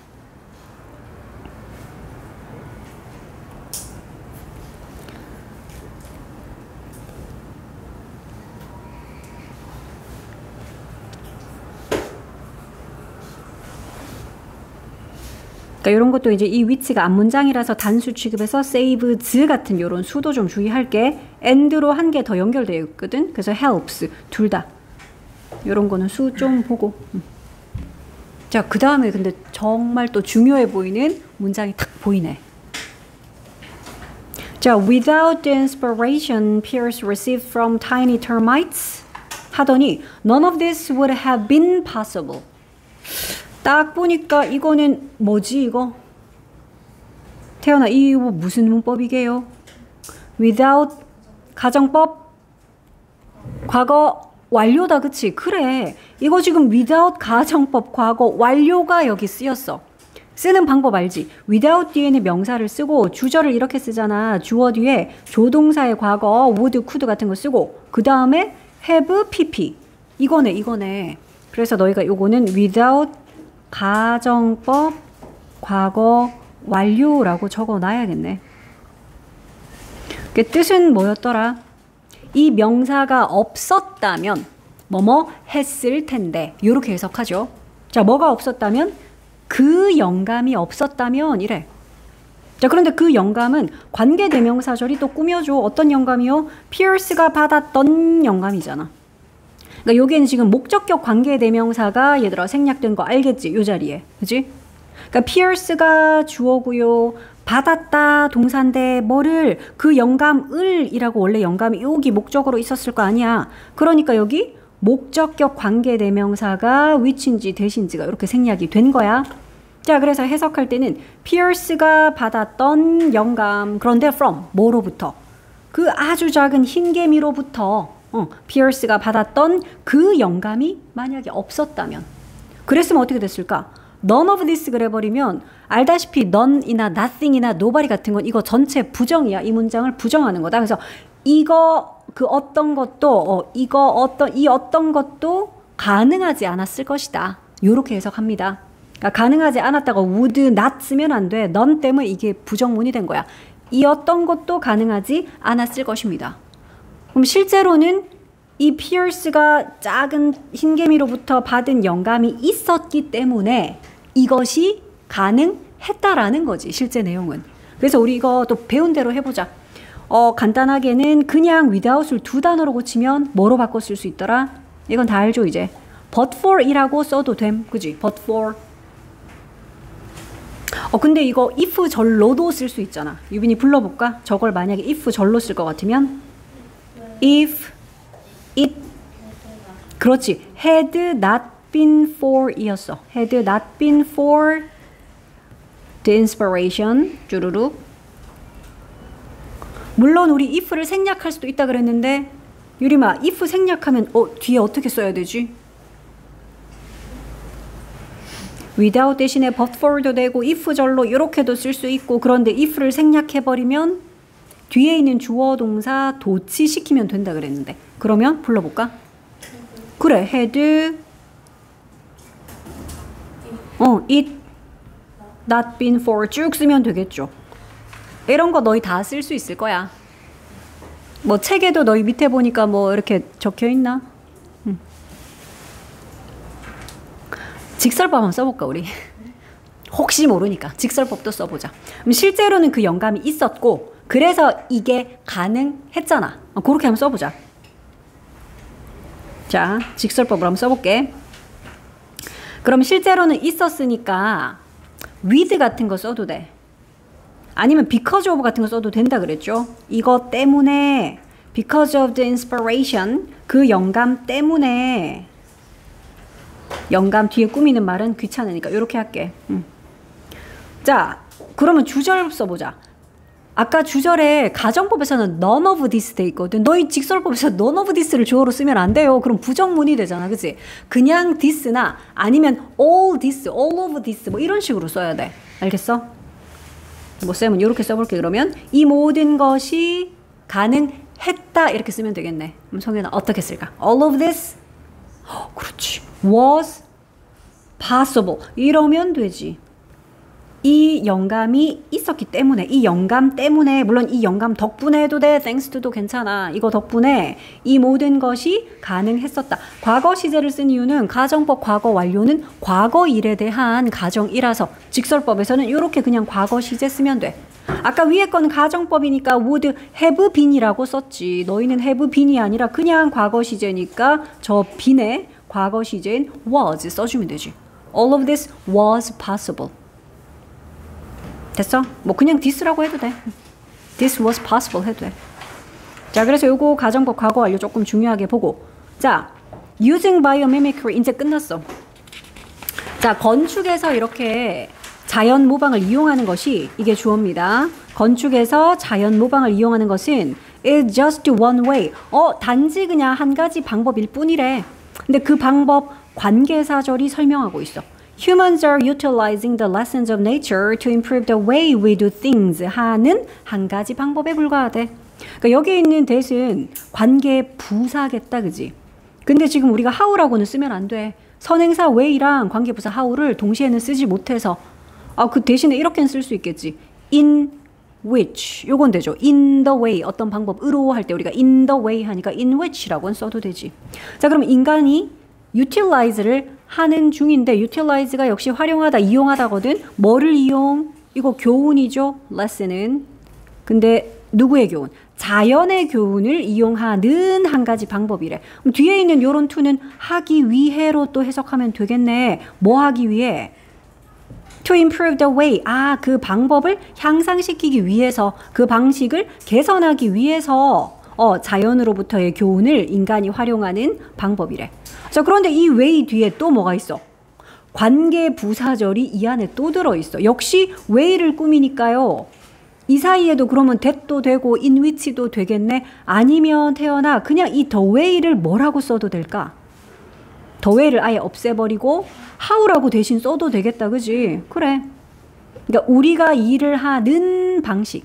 Speaker 1: 그러니까 이런 것도 이제 이 위치가 앞문장이라서 단수 취급해서 saves 같은 이런 수도 좀 주의할게. and로 한 개 더 연결되어 있거든. 그래서 helps 둘 다. 이런 거는 수 좀 보고. 자, 그 다음에 근데 정말 또 중요해 보이는 문장이 탁 보이네. 자, without the inspiration Pierce received from tiny termites 하더니 none of this would have been possible. 딱 보니까 이거는 뭐지 이거? 태연아 이거 무슨 문법이게요? without 가정법 과거 완료다 그치? 그래 이거 지금 without 가정법 과거 완료가 여기 쓰였어. 쓰는 방법 알지? without 뒤에는 명사를 쓰고 주절을 이렇게 쓰잖아. 주어 뒤에 조동사의 과거 would, could 같은 거 쓰고 그 다음에 have, pp 이거네. 그래서 너희가 요거는 without 가정법 과거 완료라고 적어놔야겠네. 그 뜻은 뭐였더라? 이 명사가 없었다면 뭐뭐 했을 텐데 이렇게 해석하죠. 자, 뭐가 없었다면? 그 영감이 없었다면 이래. 자, 그런데 그 영감은 관계대명사절이 또 꾸며줘. 어떤 영감이요? 피어스가 받았던 영감이잖아. 그러니까 여기에는 지금 목적격 관계대명사가 얘들아 생략된 거 알겠지? 요 자리에. 그지? 그러니까 피어스가 주어고요. 받았다 동사인데 뭐를 그 영감을 이라고 원래 영감이 여기 목적으로 있었을 거 아니야. 그러니까 여기 목적격 관계대명사가 which인지 that인지가 이렇게 생략이 된 거야. 자, 그래서 해석할 때는 피어스가 받았던 영감 그런데 from 뭐로부터? 그 아주 작은 흰개미로부터 피어스가 받았던 그 영감이 만약에 없었다면 그랬으면 어떻게 됐을까? none of this 그래버리면 알다시피 none이나 nothing이나 nobody 같은 건 이거 전체 부정이야. 이 문장을 부정하는 거다. 그래서 이거 그 어떤 것도 이 어떤 것도 가능하지 않았을 것이다. 요렇게 해석합니다. 그러니까 가능하지 않았다고 would not 쓰면 안 돼. none 때문에 이게 부정문이 된 거야. 이 어떤 것도 가능하지 않았을 것입니다. 그럼 실제로는 이 피어스가 작은 흰개미로부터 받은 영감이 있었기 때문에 이것이 가능했다라는 거지. 실제 내용은. 그래서 우리 이거 또 배운 대로 해보자. 간단하게는 그냥 without을 두 단어로 고치면 뭐로 바꿔 쓸 수 있더라? 이건 다 알죠 이제. but for 이라고 써도 됨. 그지? but for. 근데 이거 if 절로도 쓸 수 있잖아. 유빈이 불러볼까? 저걸 만약에 if 절로 쓸 것 같으면 if it 그렇지. had not been for 이었어. had not been for the inspiration 쭈루루. 물론 우리 if를 생략할 수도 있다 그랬는데 유림아 if 생략하면 뒤에 어떻게 써야 되지? without 대신에 but for도 되고 if 절로 이렇게도 쓸 수 있고 그런데 if를 생략해버리면 뒤에 있는 주어 동사 도치시키면 된다 그랬는데 그러면 불러볼까? 그래 had it not been for 쭉 쓰면 되겠죠. 이런 거 너희 다 쓸 수 있을 거야. 뭐 책에도 너희 밑에 보니까 뭐 이렇게 적혀 있나? 직설법 한번 써볼까 우리? 혹시 모르니까 직설법도 써보자. 그럼 실제로는 그 영감이 있었고 그래서 이게 가능했잖아. 그렇게 한번 써보자. 자, 직설법으로 한번 써볼게. 그럼 실제로는 있었으니까 with 같은 거 써도 돼. 아니면 because of 같은 거 써도 된다 그랬죠. 이거 때문에 because of the inspiration 그 영감 때문에 영감 뒤에 꾸미는 말은 귀찮으니까 이렇게 할게. 자, 그러면 주절 써보자. 아까 주절에 가정법에서는 none of this 돼 있거든. 너희 직설법에서 none of this를 주어로 쓰면 안 돼요. 그럼 부정문이 되잖아. 그치? 그냥 this나 아니면 all this, all of this 뭐 이런 식으로 써야 돼. 알겠어? 뭐 쌤은 이렇게 써볼게. 그러면 이 모든 것이 가능했다 이렇게 쓰면 되겠네. 그럼 성현아 어떻게 쓸까? all of this 그렇지. was possible 이러면 되지. 이 영감이 있었기 때문에, 이 영감 때문에, 물론 이 영감 덕분에 해도 돼, thanks to도 괜찮아. 이거 덕분에 이 모든 것이 가능했었다. 과거 시제를 쓴 이유는 가정법 과거 완료는 과거 일에 대한 가정이라서 직설법에서는 이렇게 그냥 과거 시제 쓰면 돼. 아까 위에 건 가정법이니까 would have been이라고 썼지. 너희는 have been이 아니라 그냥 과거 시제니까 저 been의 과거 시제인 was 써주면 되지. All of this was possible. 됐어? 뭐 그냥 this라고 해도 돼. This was possible 해도 돼. 자, 그래서 요거 가정법 과거 완료 조금 중요하게 보고. 자, using biomimicry 이제 끝났어. 자, 건축에서 이렇게 자연 모방을 이용하는 것이 이게 주어입니다. 건축에서 자연 모방을 이용하는 것은 is just one way. 단지 그냥 한 가지 방법일 뿐이래. 근데 그 방법 관계사절이 설명하고 있어. Humans are utilizing the lessons of nature to improve the way we do things 하는 한 가지 방법에 불과하대. 그러니까 여기 있는 that은 관계 부사겠다, 그지? 근데 지금 우리가 how라고는 쓰면 안 돼. 선행사 way랑 관계 부사 how를 동시에는 쓰지 못해서 그 대신에 이렇게는 쓸 수 있겠지. in which 요건 되죠. in the way 어떤 방법으로 할 때 우리가 in the way 하니까 in which라고는 써도 되지. 자, 그럼 인간이 utilize를 하는 중인데 utilize가 역시 활용하다, 이용하다거든. 뭐를 이용? 이거 교훈이죠. lesson은. 근데 누구의 교훈? 자연의 교훈을 이용하는 한 가지 방법이래. 그럼 뒤에 있는 요런 to는 하기 위해로 또 해석하면 되겠네. 뭐 하기 위해? To improve the way. 그 방법을 향상시키기 위해서, 그 방식을 개선하기 위해서 자연으로부터의 교훈을 인간이 활용하는 방법이래. 자, 그런데 이 way 뒤에 또 뭐가 있어? 관계 부사절이 이 안에 또 들어있어. 역시 way를 꾸미니까요. 이 사이에도 그러면 that도 되고 in which도 되겠네. 아니면 태어나 그냥 이 the way를 뭐라고 써도 될까? the way를 아예 없애버리고 how라고 대신 써도 되겠다, 그지? 그래. 그러니까 우리가 일을 하는 방식.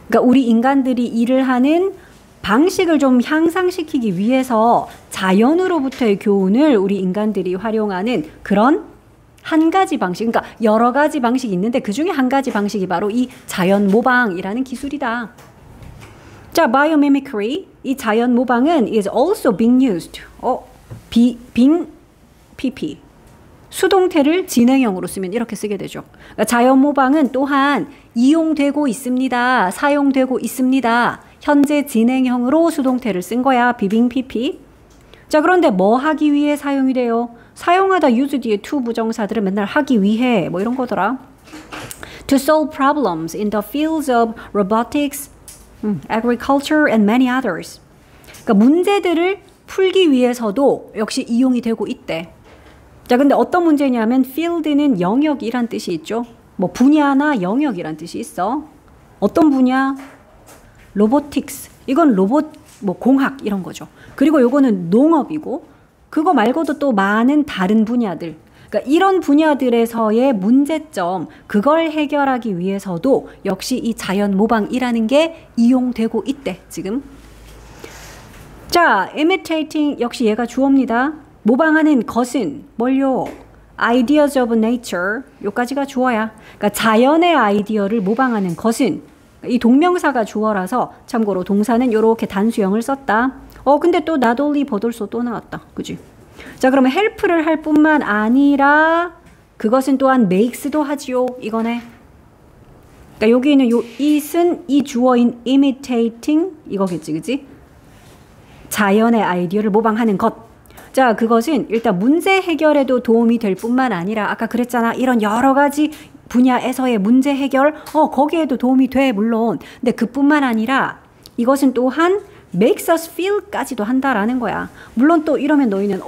Speaker 1: 그러니까 우리 인간들이 일을 하는 방식을 좀 향상시키기 위해서 자연으로부터의 교훈을 우리 인간들이 활용하는 그런 한 가지 방식, 그러니까 여러 가지 방식이 있는데 그 중에 한 가지 방식이 바로 이 자연 모방이라는 기술이다. 자, biomimicry, 이 자연 모방은 is also being used. being pp. 수동태를 진행형으로 쓰면 이렇게 쓰게 되죠. 그러니까 자연 모방은 또한 이용되고 있습니다. 사용되고 있습니다. 현재 진행형으로 수동태를 쓴 거야. being pp. 자, 그런데 뭐 하기 위해 사용이 돼요? 사용하다 use 뒤에 to 부정사들은 맨날 하기 위해 뭐 이런 거더라. To solve problems in the fields of robotics, agriculture and many others. 그러니까 문제들을 풀기 위해서도 역시 이용이 되고 있대. 자, 근데 어떤 문제냐면 field는 영역이란 뜻이 있죠. 뭐 분야나 영역이란 뜻이 있어. 어떤 분야? 로보틱스. 이건 로봇 뭐 공학 이런 거죠. 그리고 요거는 농업이고 그거 말고도 또 많은 다른 분야들. 그러니까 이런 분야들에서의 문제점, 그걸 해결하기 위해서도 역시 이 자연 모방이라는 게 이용되고 있대, 지금. 자, imitating 역시 얘가 주어입니다. 모방하는 것은 뭘요? ideas of nature. 요까지가 주어야. 그러니까 자연의 아이디어를 모방하는 것은 이 동명사가 주어라서 참고로 동사는 이렇게 단수형을 썼다. 근데 또 not only 버돌소 또 나왔다. 그지? 자, 그러면 help를 할 뿐만 아니라 그것은 또한 makes도 하지요. 이거네. 그러니까 여기 있는 요 it은 이 주어인 imitating 이거겠지, 그지? 자연의 아이디어를 모방하는 것. 자, 그것은 일단 문제 해결에도 도움이 될 뿐만 아니라 아까 그랬잖아. 이런 여러 가지 분야에서의 문제 해결, 거기에도 도움이 돼, 물론. 근데 그뿐만 아니라 이것은 또한 makes us feel까지도 한다라는 거야. 물론 또 이러면 너희는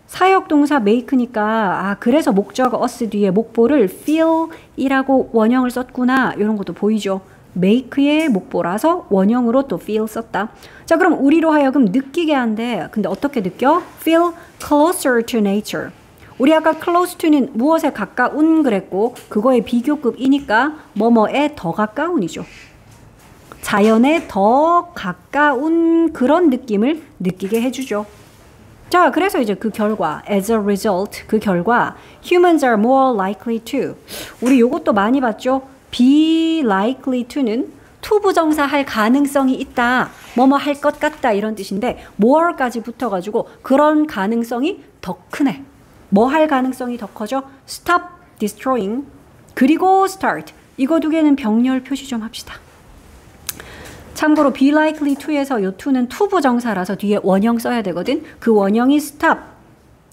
Speaker 1: 사역동사 make니까 그래서 목적 us 뒤에 목보를 feel이라고 원형을 썼구나. 이런 것도 보이죠. make의 목보라서 원형으로 또 feel 썼다. 자, 그럼 우리로 하여금 느끼게 한대. 근데 어떻게 느껴? feel closer to nature. 우리 아까 close to는 무엇에 가까운 그랬고 그거의 비교급이니까 뭐뭐에 더 가까운이죠. 자연에 더 가까운 그런 느낌을 느끼게 해주죠. 자, 그래서 이제 그 결과, as a result, 그 결과, humans are more likely to. 우리 요것도 많이 봤죠? be likely to는 to 부정사 할 가능성이 있다. 뭐뭐 할 것 같다. 이런 뜻인데, more까지 붙어가지고 그런 가능성이 더 크네. 뭐 할 가능성이 더 커져? stop destroying. 그리고 start. 이거 두 개는 병렬 표시 좀 합시다. 참고로 be likely to에서 요 to는 to 부정사라서 뒤에 원형 써야 되거든. 그 원형이 stop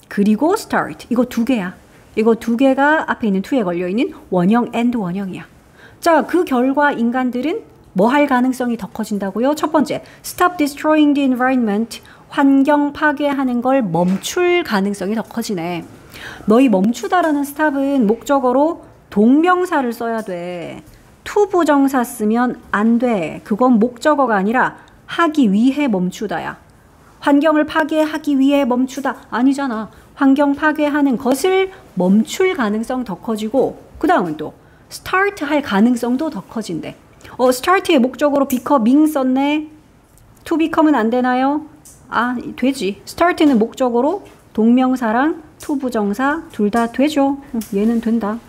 Speaker 1: 그리고 start. 이거 두 개야. 이거 두 개가 앞에 있는 to에 걸려있는 원형 and 원형이야. 자, 그 결과 인간들은 뭐 할 가능성이 더 커진다고요? 첫 번째, stop destroying the environment. 환경 파괴하는 걸 멈출 가능성이 더 커지네. 너희 멈추다라는 stop은 목적어로 동명사를 써야 돼. to 부정사 쓰면 안 돼. 그건 목적어가 아니라 하기 위해 멈추다야. 환경을 파괴하기 위해 멈추다 아니잖아. 환경 파괴하는 것을 멈출 가능성 더 커지고 그 다음은 또 start 할 가능성도 더 커진대. start의 목적어로 becoming 썼네. to become은 안 되나요? 아, 되지. start는 목적어로 동명사랑 to 부정사 둘 다 되죠. 얘는 된다.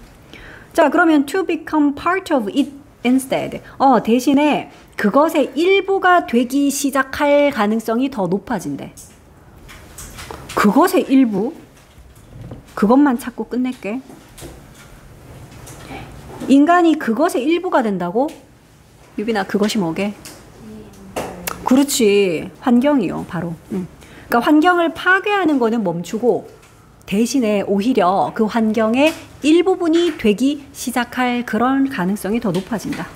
Speaker 1: 자, 그러면 to become part of it instead. 대신에 그것의 일부가 되기 시작할 가능성이 더 높아진대. 그것의 일부? 그것만 찾고 끝낼게. 인간이 그것의 일부가 된다고? 유빈아, 그것이 뭐게? 그렇지. 환경이요, 바로. 그러니까 환경을 파괴하는 거는 멈추고 대신에 오히려 그 환경의 일부분이 되기 시작할 그런 가능성이 더 높아진다.